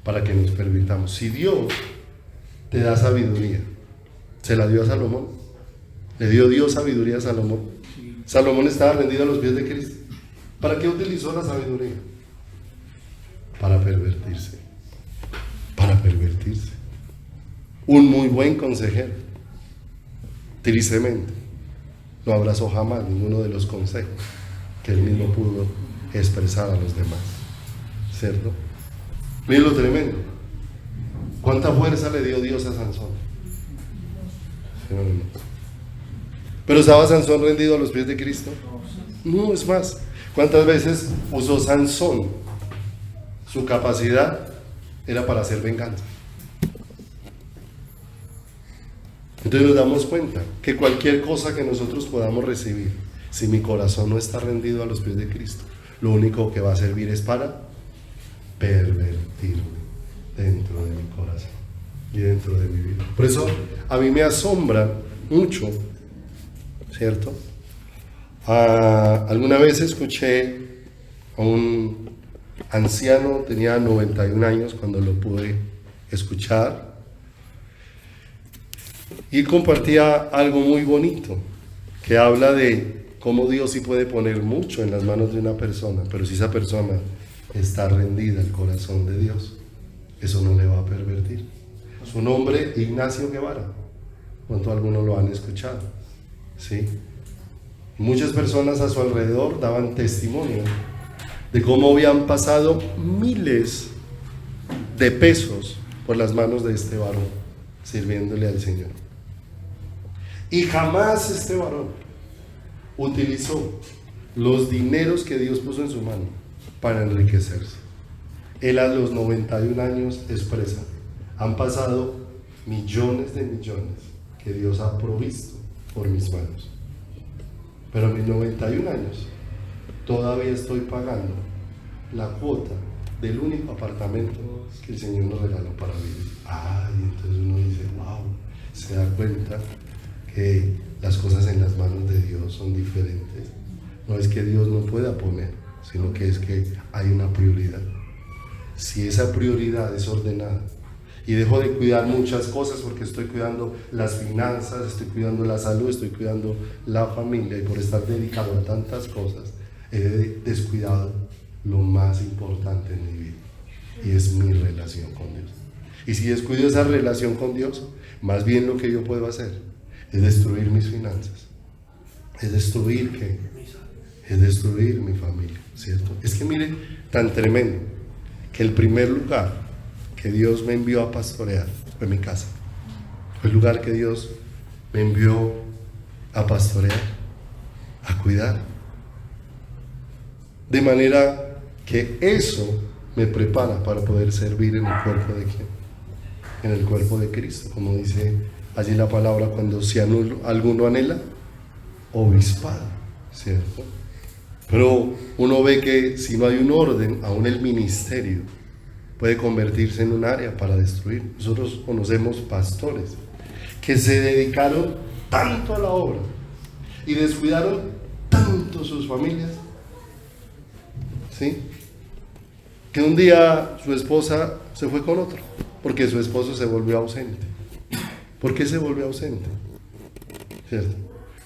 para que nos pervirtamos. Si Dios te da sabiduría, se la dio a Salomón. Le dio Dios sabiduría a Salomón. Salomón estaba rendido a los pies de Cristo. ¿Para qué utilizó la sabiduría? Para pervertirse. Para pervertirse. Un muy buen consejero, tristemente, no abrazó jamás ninguno de los consejos que él mismo pudo expresar a los demás. ¿Cierto? Miren lo tremendo. ¿Cuánta fuerza le dio Dios a Sansón? Pero ¿estaba Sansón rendido a los pies de Cristo? No, es más. ¿Cuántas veces usó Sansón? Su capacidad era para hacer venganza. Entonces nos damos cuenta que cualquier cosa que nosotros podamos recibir, si mi corazón no está rendido a los pies de Cristo, lo único que va a servir es para pervertirme dentro de mi corazón y dentro de mi vida. Por eso a mí me asombra mucho, ¿cierto? Alguna vez escuché a un anciano, tenía 91 años cuando lo pude escuchar, y compartía algo muy bonito, que habla de cómo Dios sí puede poner mucho en las manos de una persona, pero si esa persona está rendida al corazón de Dios, eso no le va a pervertir. Su nombre, Ignacio Guevara. ¿Cuánto algunos lo han escuchado? ¿Sí? Muchas personas a su alrededor daban testimonio de cómo habían pasado miles de pesos por las manos de este varón, sirviéndole al Señor. Y jamás este varón utilizó los dineros que Dios puso en su mano para enriquecerse. Él a los 91 años expresa: han pasado millones de millones que Dios ha provisto por mis manos, pero a mis 91 años todavía estoy pagando la cuota del único apartamento que el Señor nos regaló para vivir. Y entonces uno dice, wow, se da cuenta que las cosas en las manos de Dios son diferentes. No es que Dios no pueda poner, sino que es que hay una prioridad. Si esa prioridad es ordenada y dejo de cuidar muchas cosas porque estoy cuidando las finanzas, estoy cuidando la salud, estoy cuidando la familia, y por estar dedicado a tantas cosas he descuidado lo más importante en mi vida, y es mi relación con Dios. Y si descuido esa relación con Dios, más bien lo que yo puedo hacer es destruir mis finanzas, es destruir ¿qué? Es destruir mi familia, ¿cierto? Es que mire, tan tremendo, que el primer lugar que Dios me envió a pastorear fue mi casa. Fue el lugar que Dios me envió a pastorear, a cuidar. De manera que eso me prepara para poder servir en el cuerpo de ¿quién? En el cuerpo de Cristo, como dice allí la palabra, cuando si alguno anhela obispado, ¿cierto? Pero uno ve que si no hay un orden, aún el ministerio puede convertirse en un área para destruir. Nosotros conocemos pastores que se dedicaron tanto a la obra y descuidaron tanto sus familias, ¿sí? Que un día su esposa se fue con otro, porque su esposo se volvió ausente. ¿Por qué se volvió ausente? ¿Cierto?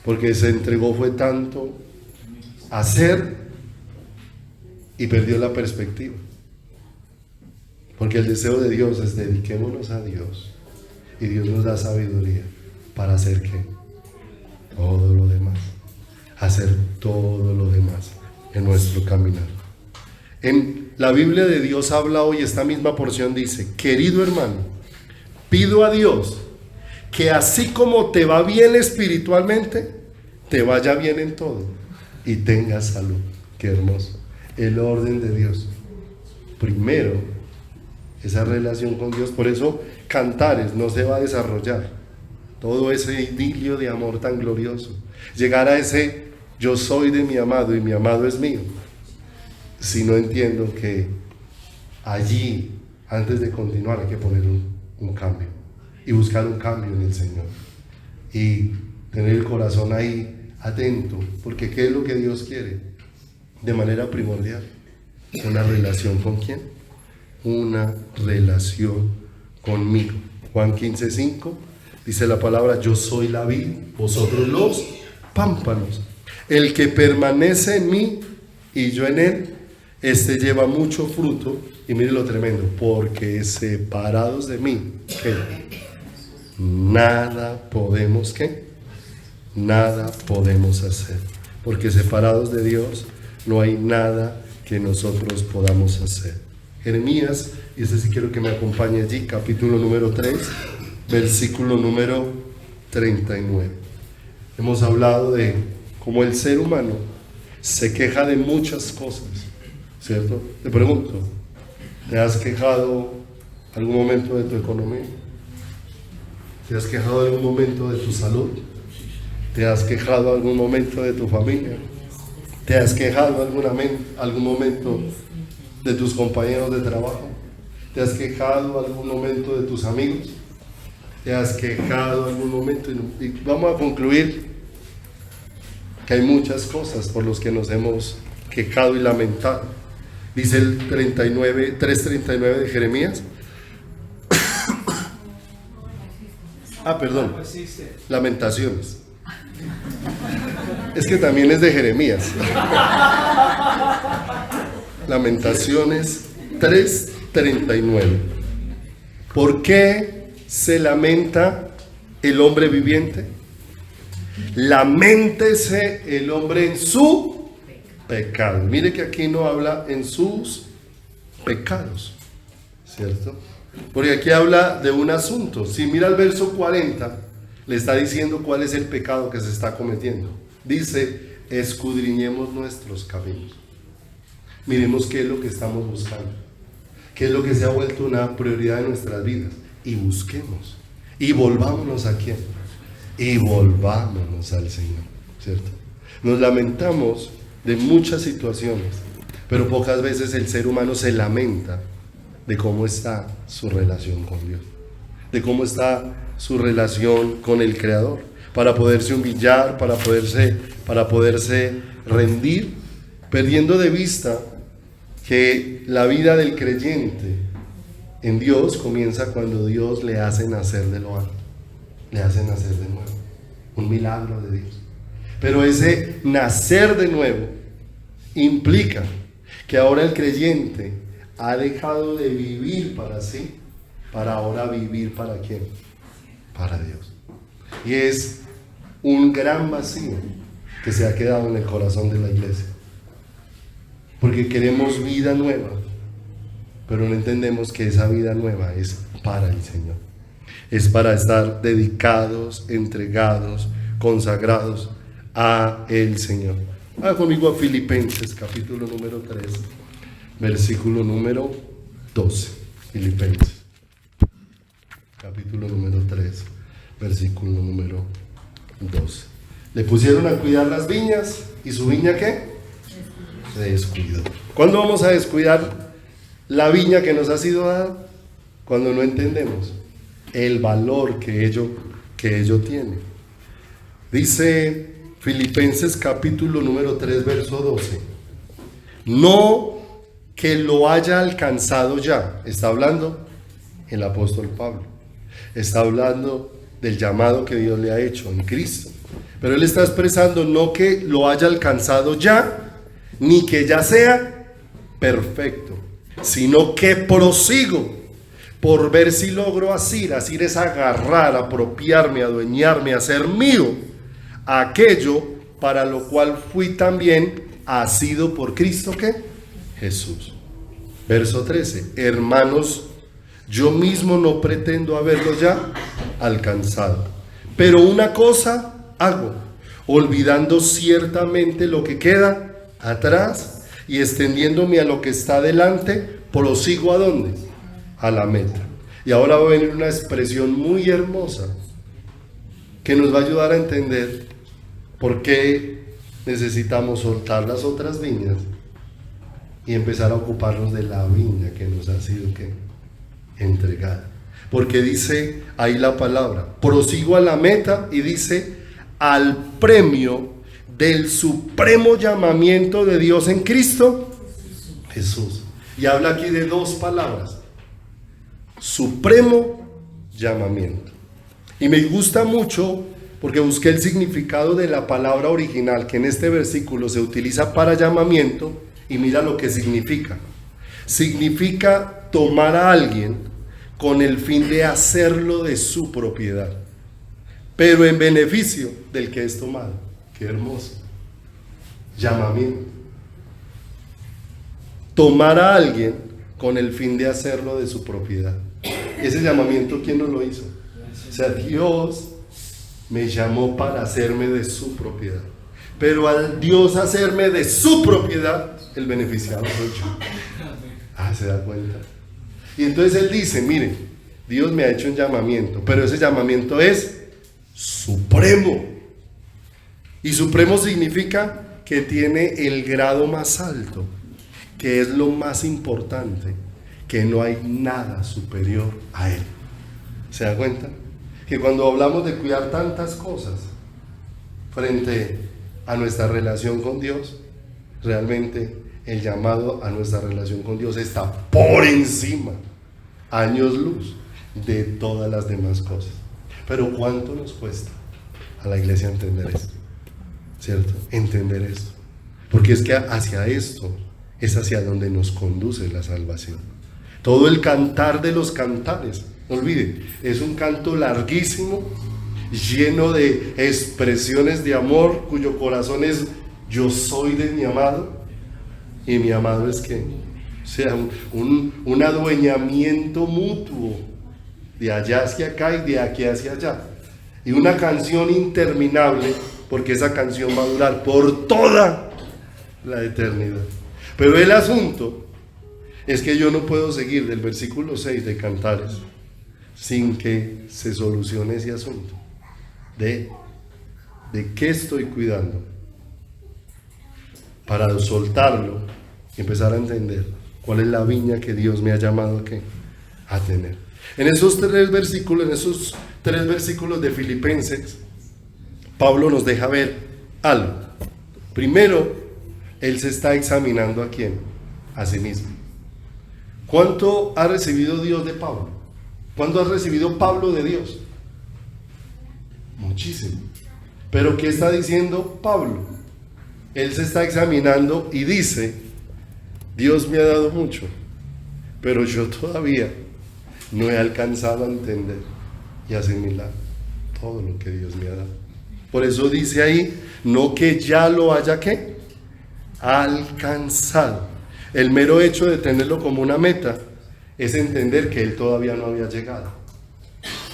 Porque se entregó fue tanto a hacer y perdió la perspectiva. Porque el deseo de Dios es dediquémonos a Dios, y Dios nos da sabiduría para hacer ¿qué? Todo lo demás. Hacer todo lo demás en nuestro caminar. En la Biblia de Dios habla hoy, esta misma porción dice: querido hermano, pido a Dios que así como te va bien espiritualmente, te vaya bien en todo y tengas salud. Qué hermoso. El orden de Dios. Primero, esa relación con Dios. Por eso Cantares no se va a desarrollar. Todo ese idilio de amor tan glorioso. Llegar a ese yo soy de mi amado y mi amado es mío. Si no entiendo que allí, antes de continuar, hay que poner un cambio. Y buscar un cambio en el Señor. Y tener el corazón ahí atento. Porque ¿qué es lo que Dios quiere? De manera primordial. Una relación ¿con quién? Una relación conmigo. Juan 15:5 dice la palabra: yo soy la vid, vosotros los pámpanos. El que permanece en mí y yo en él, este lleva mucho fruto. Y mire lo tremendo: porque separados de mí, ¿qué? Nada podemos, ¿qué? Nada podemos hacer. Porque separados de Dios no hay nada que nosotros podamos hacer. Jeremías, y ese sí quiero que me acompañe allí, capítulo número 3, versículo número 39. Hemos hablado de cómo el ser humano se queja de muchas cosas, ¿cierto? Te pregunto, ¿te has quejado algún momento de tu economía? ¿Te has quejado algún momento de tu salud? ¿Te has quejado algún momento de tu familia? ¿Te has quejado algún momento de tus compañeros de trabajo? ¿Te has quejado algún momento de tus amigos? ¿Te has quejado algún momento? Y vamos a concluir que hay muchas cosas por las que nos hemos quejado y lamentado. Dice el 3:39 de Jeremías. Perdón. Lamentaciones. Es que también es de Jeremías. Lamentaciones 3:39. ¿Por qué se lamenta el hombre viviente? Laméntese el hombre en su pecado. Mire que aquí no habla en sus pecados, ¿cierto? Porque aquí habla de un asunto. Si mira el verso 40, le está diciendo cuál es el pecado que se está cometiendo. Dice, escudriñemos nuestros caminos. Miremos qué es lo que estamos buscando, qué es lo que se ha vuelto una prioridad de nuestras vidas, y busquemos, y volvámonos a quién, y volvámonos al Señor, ¿cierto? Nos lamentamos de muchas situaciones, pero pocas veces el ser humano se lamenta de cómo está su relación con Dios, de cómo está su relación con el Creador, para poderse humillar, para poderse rendir, perdiendo de vista que la vida del creyente en Dios comienza cuando Dios le hace nacer de lo alto, le hace nacer de nuevo, un milagro de Dios. Pero ese nacer de nuevo implica que ahora el creyente ha dejado de vivir para sí, para ahora vivir para ¿quién? Para Dios. Y es un gran vacío que se ha quedado en el corazón de la iglesia, porque queremos vida nueva, pero no entendemos que esa vida nueva es para el Señor, es para estar dedicados, entregados, consagrados a el Señor. Haga conmigo a Filipenses capítulo número 3, versículo número 12. Filipenses capítulo número 3, versículo número 12. Le pusieron a cuidar las viñas, ¿y su viña qué? Se descuidó. ¿Cuándo vamos a descuidar la viña que nos ha sido dada? Cuando no entendemos el valor que ello tiene. Dice Filipenses capítulo número 3, verso 12. No que lo haya alcanzado ya. Está hablando el apóstol Pablo. Está hablando del llamado que Dios le ha hecho en Cristo. Pero él está expresando no que lo haya alcanzado ya, ni que ya sea perfecto, sino que prosigo por ver si logro asir es agarrar, apropiarme, adueñarme, hacer mío aquello para lo cual fui también asido por Cristo, ¿qué? Jesús. Verso 13. Hermanos, yo mismo no pretendo haberlo ya alcanzado, pero una cosa hago, olvidando ciertamente lo que queda atrás y extendiéndome a lo que está delante, prosigo ¿a dónde? A la meta. Y ahora va a venir una expresión muy hermosa que nos va a ayudar a entender por qué necesitamos soltar las otras viñas y empezar a ocuparnos de la viña que nos ha sido ¿qué? Entregada. Porque dice ahí la palabra, prosigo a la meta, y dice al premio del supremo llamamiento de Dios en Cristo Jesús. Y habla aquí de dos palabras: supremo llamamiento. Y me gusta mucho porque busqué el significado de la palabra original que en este versículo se utiliza para llamamiento, y mira lo que significa. Significa tomar a alguien con el fin de hacerlo de su propiedad, pero en beneficio del que es tomado. Qué hermoso llamamiento. Tomar a alguien con el fin de hacerlo de su propiedad. Ese llamamiento, ¿quién nos lo hizo? O sea, Dios me llamó para hacerme de su propiedad. Pero al Dios hacerme de su propiedad, el beneficiado soy yo. ¿Se da cuenta? Y entonces él dice, mire, Dios me ha hecho un llamamiento, pero ese llamamiento es supremo. Y supremo significa que tiene el grado más alto, que es lo más importante, que no hay nada superior a él. ¿Se da cuenta? Que cuando hablamos de cuidar tantas cosas frente a nuestra relación con Dios, realmente el llamado a nuestra relación con Dios está por encima, años luz, de todas las demás cosas. Pero ¿cuánto nos cuesta a la iglesia entender esto? ¿Cierto? Entender esto. Porque es que hacia esto es hacia donde nos conduce la salvación. Todo el cantar de los cantares, no olvide, es un canto larguísimo, lleno de expresiones de amor, cuyo corazón es yo soy de mi amado, y mi amado es que sea un adueñamiento mutuo, de allá hacia acá y de aquí hacia allá, y una canción interminable, porque esa canción va a durar por toda la eternidad. Pero el asunto es que yo no puedo seguir del versículo 6 de Cantares sin que se solucione ese asunto de qué estoy cuidando, para soltarlo y empezar a entender cuál es la viña que Dios me ha llamado a tener. En esos tres versículos de Filipenses, Pablo nos deja ver algo. Primero, él se está examinando ¿a quién? A sí mismo. ¿Cuánto ha recibido Dios de Pablo? ¿Cuánto ha recibido Pablo de Dios? Muchísimo. Pero ¿qué está diciendo Pablo? Él se está examinando y dice, Dios me ha dado mucho, pero yo todavía no he alcanzado a entender y asimilar todo lo que Dios me ha dado. Por eso dice ahí, no que ya lo haya alcanzado. El mero hecho de tenerlo como una meta es entender que él todavía no había llegado.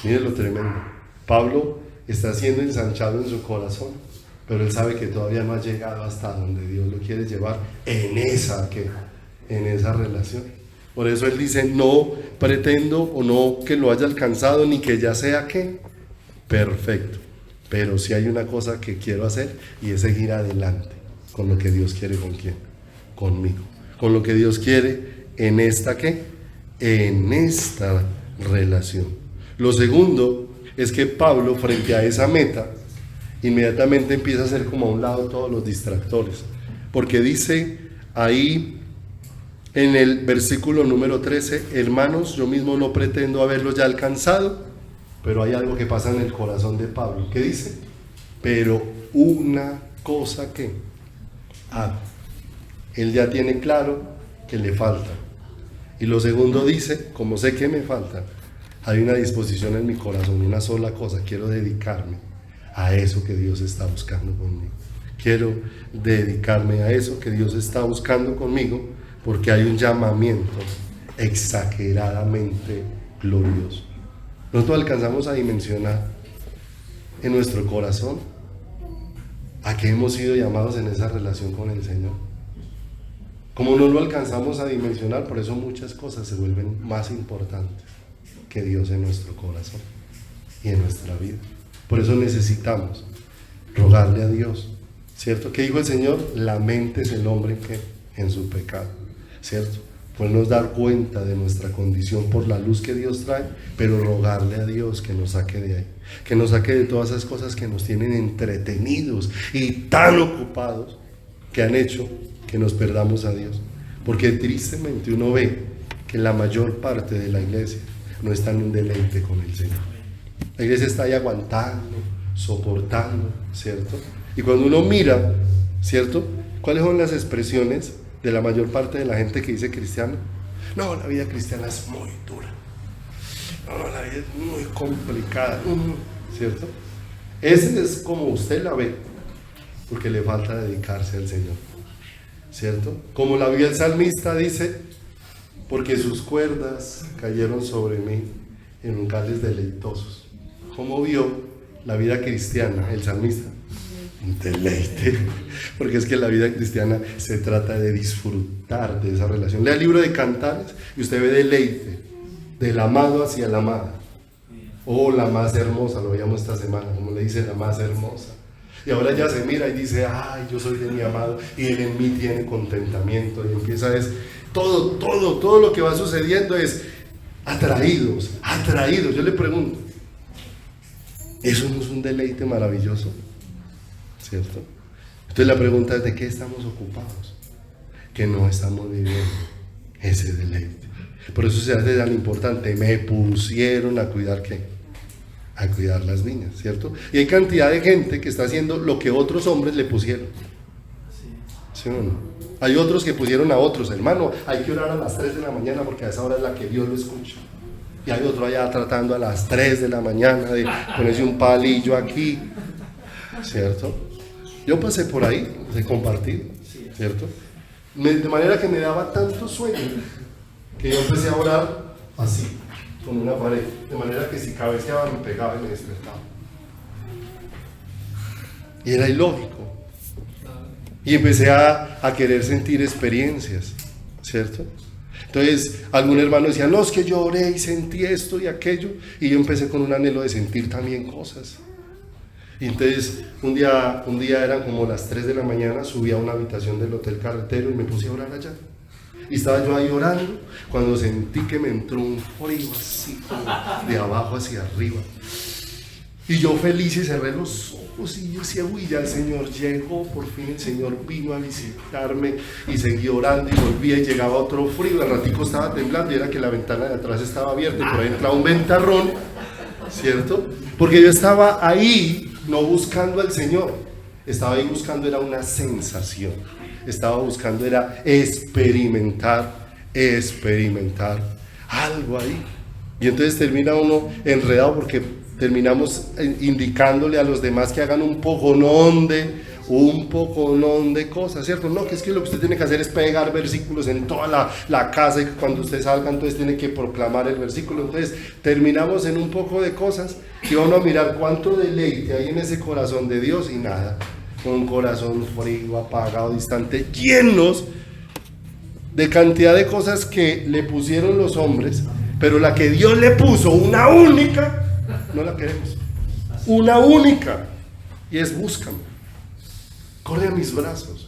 Miren lo tremendo. Pablo está siendo ensanchado en su corazón, pero él sabe que todavía no ha llegado hasta donde Dios lo quiere llevar en esa relación. Por eso él dice, no pretendo o no que lo haya alcanzado ni que ya sea perfecto, pero sí hay una cosa que quiero hacer y es seguir adelante con lo que Dios quiere. ¿Con quién? Conmigo. Con lo que Dios quiere en esta relación. Lo segundo es que Pablo, frente a esa meta, inmediatamente empieza a hacer como a un lado todos los distractores, porque dice ahí en el versículo número 13, hermanos, yo mismo no pretendo haberlo ya alcanzado, pero hay algo que pasa en el corazón de Pablo. ¿Qué dice? Pero una cosa que hago. Él ya tiene claro que le falta. Y lo segundo dice, como sé que me falta, hay una disposición en mi corazón, una sola cosa, quiero dedicarme a eso que Dios está buscando conmigo. Quiero dedicarme a eso que Dios está buscando conmigo, porque hay un llamamiento exageradamente glorioso. Nosotros alcanzamos a dimensionar en nuestro corazón a qué hemos sido llamados en esa relación con el Señor. Como no lo alcanzamos a dimensionar, por eso muchas cosas se vuelven más importantes que Dios en nuestro corazón y en nuestra vida. Por eso necesitamos rogarle a Dios, ¿cierto? ¿Qué dijo el Señor? Lamentes el hombre en su pecado, ¿cierto? Podernos dar cuenta de nuestra condición por la luz que Dios trae, pero rogarle a Dios que nos saque de ahí, que nos saque de todas esas cosas que nos tienen entretenidos y tan ocupados, que han hecho que nos perdamos a Dios. Porque tristemente uno ve que la mayor parte de la iglesia no está en un deleite con el Señor. La iglesia está ahí aguantando, soportando, ¿cierto? Y cuando uno mira, ¿cierto? ¿Cuáles son las expresiones de la mayor parte de la gente que dice cristiano? No, la vida cristiana es muy dura. No, la vida es muy complicada, ¿cierto? Ese es como usted la ve, porque le falta dedicarse al Señor, ¿cierto? Como la vio el salmista, dice, porque sus cuerdas cayeron sobre mí en lugares deleitosos. Como vio la vida cristiana, el salmista, un deleite, porque es que la vida cristiana se trata de disfrutar de esa relación. Lea el libro de Cantares y usted ve deleite, del amado hacia la amada. Oh, la más hermosa, lo veíamos esta semana, como le dice, la más hermosa. Y ahora ya se mira y dice, ay, yo soy de mi amado y él en mí tiene contentamiento. Y empieza todo lo que va sucediendo es atraídos. Yo le pregunto, ¿eso no es un deleite maravilloso? ¿Cierto? Entonces la pregunta es, ¿de qué estamos ocupados? Que no estamos viviendo ese deleite. Por eso se hace tan importante, me pusieron a cuidar ¿qué? A cuidar las viñas, ¿cierto? Y hay cantidad de gente que está haciendo lo que otros hombres le pusieron. ¿Sí o no? Hay otros que pusieron a otros, hermano, hay que orar a las 3 de la mañana porque a esa hora es la que Dios lo escucha. Y hay otro allá tratando a las 3 de la mañana de ponerse un palillo aquí, ¿cierto? Yo pasé por ahí, he compartido, ¿cierto? De manera que me daba tanto sueño que yo empecé a orar así, con una pared, de manera que si cabeceaba me pegaba y me despertaba. Y era ilógico. Y empecé a querer sentir experiencias, ¿cierto? Entonces algún hermano decía, no, es que yo oré y sentí esto y aquello, y yo empecé con un anhelo de sentir también cosas. Y entonces un día eran como las 3 de la mañana, subí a una habitación del Hotel Carretero y me puse a orar allá. Y estaba yo ahí orando cuando sentí que me entró un frío así, como de abajo hacia arriba. Y yo feliz y cerré los ojos y yo decía, uy, ya el Señor llegó, por fin el Señor vino a visitarme, y seguí orando y volvía y llegaba otro frío. Al ratico estaba temblando y era que la ventana de atrás estaba abierta y por ahí entraba un ventarrón, ¿cierto? Porque yo estaba ahí no buscando al Señor, estaba ahí buscando era una sensación, estaba buscando era experimentar algo ahí. Y entonces termina uno enredado porque terminamos indicándole a los demás que hagan un poconón de cosas, ¿cierto? No, que es que lo que usted tiene que hacer es pegar versículos en toda la casa y que cuando usted salga entonces tiene que proclamar el versículo. Entonces terminamos en un poco de cosas y vamos a mirar cuánto deleite hay en ese corazón de Dios y nada, un corazón frío, apagado, distante, llenos de cantidad de cosas que le pusieron los hombres, pero la que Dios le puso, una única, no la queremos. Una única, y es búscame, corre a mis brazos,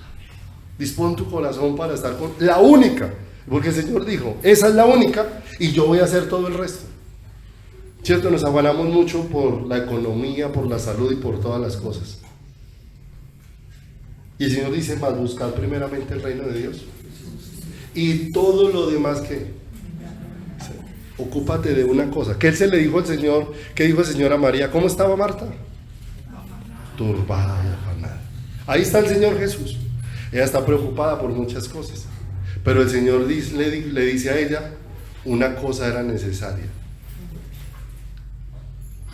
dispón tu corazón para estar con la única, porque el Señor dijo, esa es la única y yo voy a hacer todo el resto. ¿Cierto? Nos afanamos mucho por la economía, por la salud y por todas las cosas. Y el Señor dice, más buscad primeramente el reino de Dios y todo lo demás que ocúpate de una cosa. ¿Qué se le dijo al Señor? ¿Qué dijo el Señor a María? ¿Cómo estaba Marta? Turbada y afanada. Ahí está el Señor Jesús. Ella está preocupada por muchas cosas, pero el Señor le dice a ella, una cosa era necesaria,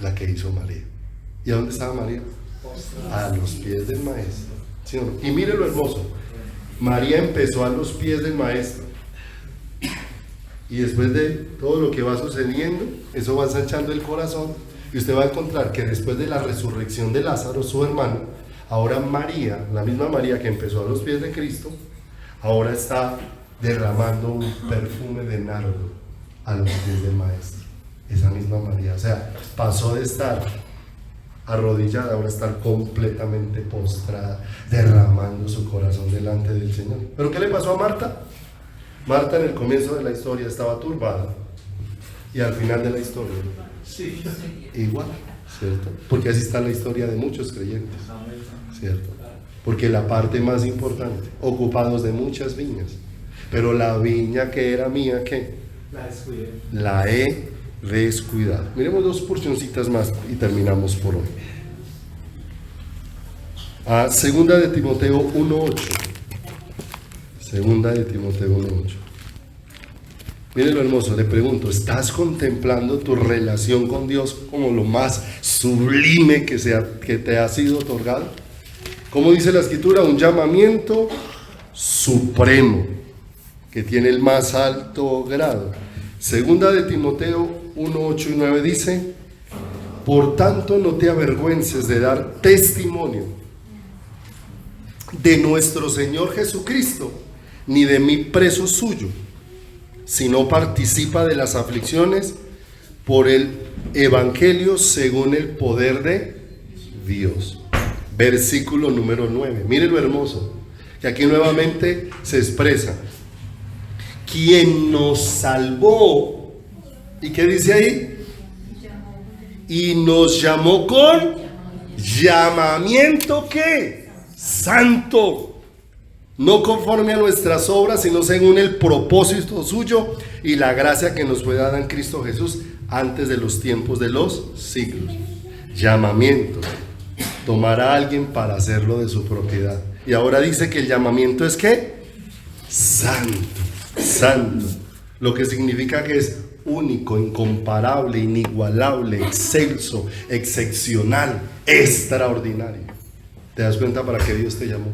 la que hizo María. ¿Y a dónde estaba María? A los pies del Maestro. ¿Sí o no? Y mire lo hermoso, María empezó a los pies del Maestro. Y después de todo lo que va sucediendo, eso va ensanchando el corazón, y usted va a encontrar que después de la resurrección de Lázaro, su hermano, ahora María, la misma María que empezó a los pies de Cristo, ahora está derramando un perfume de nardo a los pies del Maestro. Esa misma María, o sea, pasó de estar arrodillada, ahora estar completamente postrada, derramando su corazón delante del Señor. ¿Pero qué le pasó a Marta? Marta en el comienzo de la historia estaba turbada y al final de la historia igual, ¿cierto? Porque así está la historia de muchos creyentes, ¿cierto? Porque la parte más importante, ocupados de muchas viñas, pero la viña que era mía, ¿qué? La he descuidado. Miremos dos porcioncitas más y terminamos por hoy. Segunda de Timoteo 1:8. Segunda de Timoteo 1:8. Miren lo hermoso, le pregunto, ¿estás contemplando tu relación con Dios como lo más sublime que te ha sido otorgado? Como dice la Escritura, un llamamiento supremo que tiene el más alto grado. Segunda de Timoteo 1:8 y 9 dice, Por tanto, no te avergüences de dar testimonio de nuestro Señor Jesucristo, ni de mí preso suyo, sino participa de las aflicciones por el Evangelio según el poder de Dios. Versículo número 9. Mire lo hermoso, que aquí nuevamente se expresa. Quien nos salvó, ¿y qué dice ahí? Y nos llamó con llamamiento, ¿qué? Santo, no conforme a nuestras obras, sino según el propósito suyo y la gracia que nos fue dada en Cristo Jesús antes de los tiempos de los siglos. Llamamiento, tomar a alguien para hacerlo de su propiedad. Y ahora dice que el llamamiento es ¿qué? Santo, santo, lo que significa que es único, incomparable, inigualable, excelso, excepcional, extraordinario. ¿Te das cuenta para qué Dios te llamó?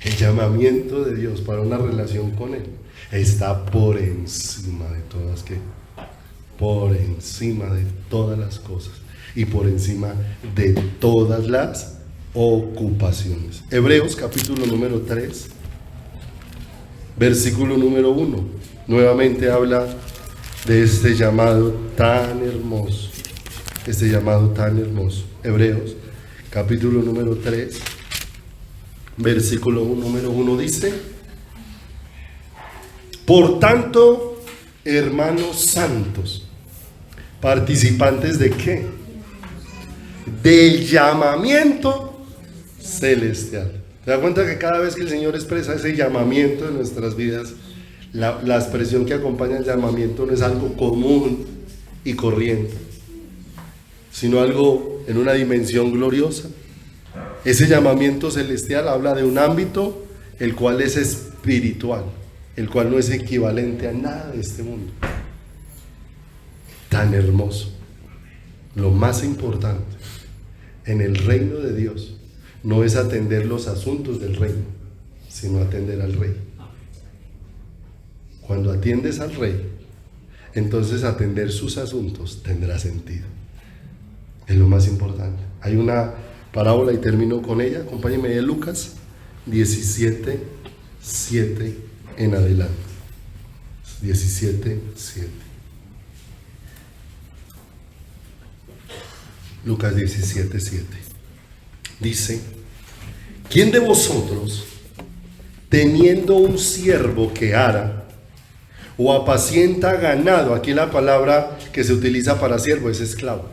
El llamamiento de Dios para una relación con Él está por encima de todas, ¿qué? Por encima de todas las cosas y por encima de todas las ocupaciones. Hebreos capítulo número 3, versículo número 1, nuevamente habla de este llamado tan hermoso, este llamado tan hermoso. Hebreos capítulo número 3, versículo número 1 dice: por tanto, hermanos santos, participantes de ¿qué? Del llamamiento celestial. ¿Te das cuenta que cada vez que el Señor expresa ese llamamiento en nuestras vidas, la expresión que acompaña el llamamiento no es algo común y corriente, sino algo en una dimensión gloriosa? Ese llamamiento celestial habla de un ámbito el cual es espiritual, el cual no es equivalente a nada de este mundo. Tan hermoso. Lo más importante en el reino de Dios no es atender los asuntos del reino, sino atender al Rey. Cuando atiendes al Rey, entonces atender sus asuntos tendrá sentido. Es lo más importante. Hay una parábola y termino con ella. Acompáñenme de Lucas 17, 7 en adelante. 17, 7. Lucas 17, 7. Dice: ¿quién de vosotros, teniendo un siervo que ara o apacienta ganado? Aquí la palabra que se utiliza para siervo es esclavo.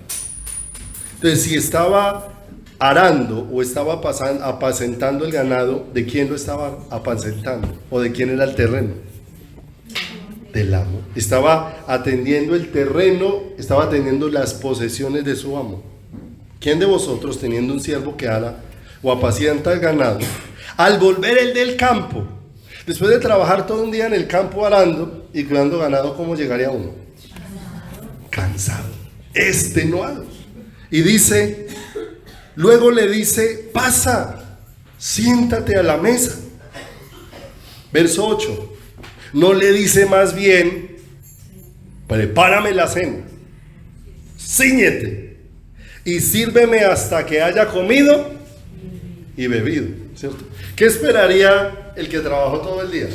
Entonces, si estaba arando o estaba apacentando el ganado, ¿de quién lo estaba apacentando? ¿O de quién era el terreno? Del amo. Estaba atendiendo el terreno, estaba atendiendo las posesiones de su amo. ¿Quién de vosotros, teniendo un siervo que ara o apacienta el ganado, al volver el del campo, después de trabajar todo un día en el campo arando y cuidando ganado, cómo llegaría uno? Cansado, extenuado. Y dice, luego le dice: pasa, siéntate a la mesa. Verso 8. No le dice más bien: prepárame la cena, cíñete y sírveme hasta que haya comido y bebido, ¿cierto? ¿Qué esperaría el que trabajó todo el día?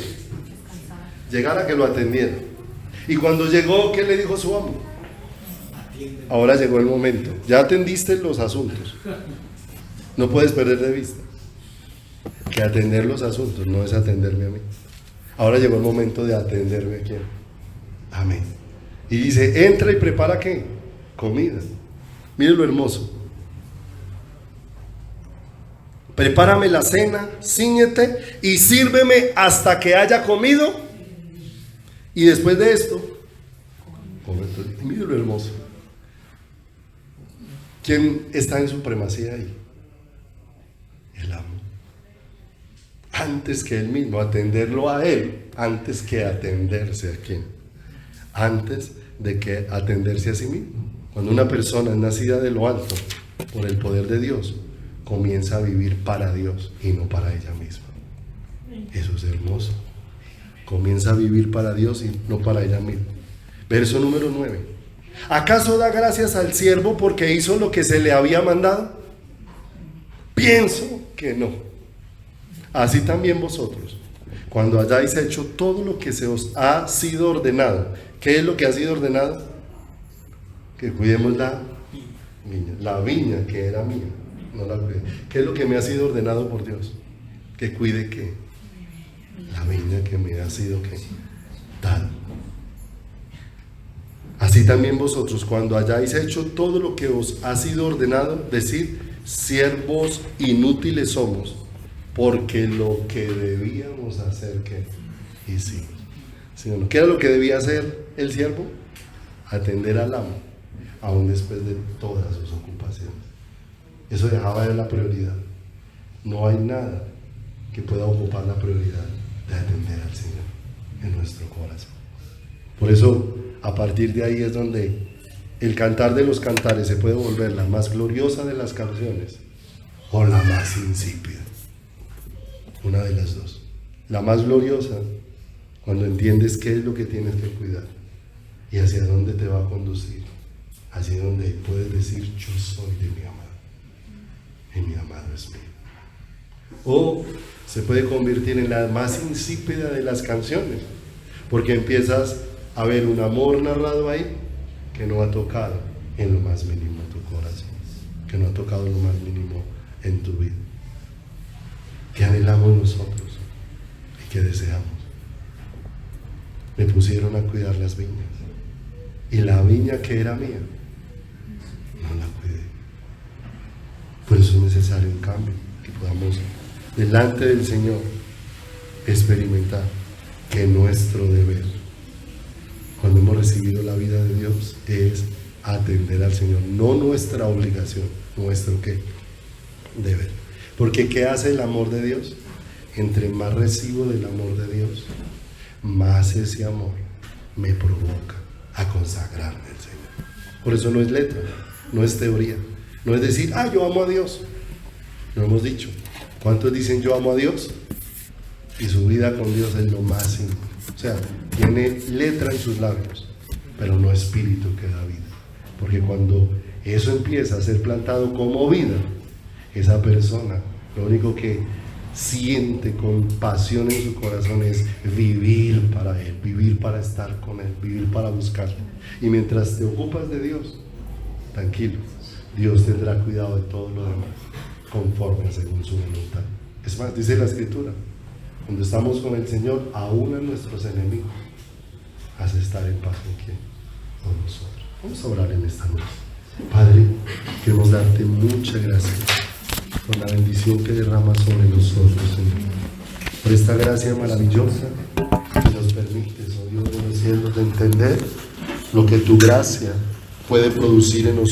Llegar a que lo atendiera. Y cuando llegó, ¿qué le dijo su amo? Ahora llegó el momento. Ya atendiste los asuntos. No puedes perder de vista que atender los asuntos no es atenderme a mí. Ahora llegó el momento de atenderme a quién. A mí. Y dice: entra y prepara ¿qué? Comida. Miren lo hermoso. Prepárame la cena, cíñete y sírveme hasta que haya comido. Y después de esto, miren lo hermoso. ¿Quién está en supremacía ahí? El amo. Antes que él mismo, atenderlo a él, antes que atenderse a quién. Antes de que atenderse a sí mismo. Cuando una persona es nacida de lo alto por el poder de Dios, comienza a vivir para Dios y no para ella misma. Eso es hermoso. Comienza a vivir para Dios y no para ella misma. Verso número 9. ¿Acaso da gracias al siervo porque hizo lo que se le había mandado? Pienso que no. Así también vosotros, cuando hayáis hecho todo lo que se os ha sido ordenado. ¿Qué es lo que ha sido ordenado? Que cuidemos la viña que era mía, no la cuidé. ¿Qué es lo que me ha sido ordenado por Dios? Que cuide ¿qué? La viña que me ha sido ¿qué? Dada. Así también vosotros, cuando hayáis hecho todo lo que os ha sido ordenado, decid: siervos inútiles somos, porque lo que debíamos hacer, ¿qué? Hicimos. ¿Sí o no? ¿Qué era lo que debía hacer el siervo? Atender al amo, aún después de todas sus ocupaciones. Eso dejaba de la prioridad. No hay nada que pueda ocupar la prioridad de atender al Señor en nuestro corazón. Por eso, a partir de ahí es donde el cantar de los cantares se puede volver la más gloriosa de las canciones o la más insípida. Una de las dos. La más gloriosa, cuando entiendes qué es lo que tienes que cuidar y hacia dónde te va a conducir, hacia donde puedes decir: yo soy de mi amado y mi amado es mío. O se puede convertir en la más insípida de las canciones, porque empiezas a ver un amor narrado ahí que no ha tocado en lo más mínimo tu corazón, que no ha tocado lo más mínimo en tu vida. ¿Qué anhelamos nosotros y qué deseamos? Me pusieron a cuidar las viñas, y la viña que era mía no la cuidé. Por eso es necesario un cambio, que podamos delante del Señor experimentar que nuestro deber, cuando hemos recibido la vida de Dios, es atender al Señor, no nuestra obligación, nuestro ¿qué? Deber. Porque ¿qué hace el amor de Dios? Entre más recibo del amor de Dios, más ese amor me provoca a consagrarme al Señor. Por eso no es letra, no es teoría, no es decir: yo amo a Dios. Lo hemos dicho. ¿Cuántos dicen yo amo a Dios? Y su vida con Dios es lo más simple. O sea, tiene letra en sus labios, pero no espíritu que da vida. Porque cuando eso empieza a ser plantado como vida, esa persona lo único que siente con pasión en su corazón es vivir para Él, vivir para estar con Él, vivir para buscarlo. Y mientras te ocupas de Dios, tranquilo, Dios tendrá cuidado de todo lo demás, conforme según su voluntad. Es más, dice la Escritura: cuando estamos con el Señor, aún a nuestros enemigos hace estar en paz con quién, con nosotros. Vamos a orar en esta noche. Padre, queremos darte muchas gracias por la bendición que derramas sobre nosotros, Señor, por esta gracia maravillosa que nos permites, oh Dios de los cielos, de entender lo que tu gracia puede producir en nosotros.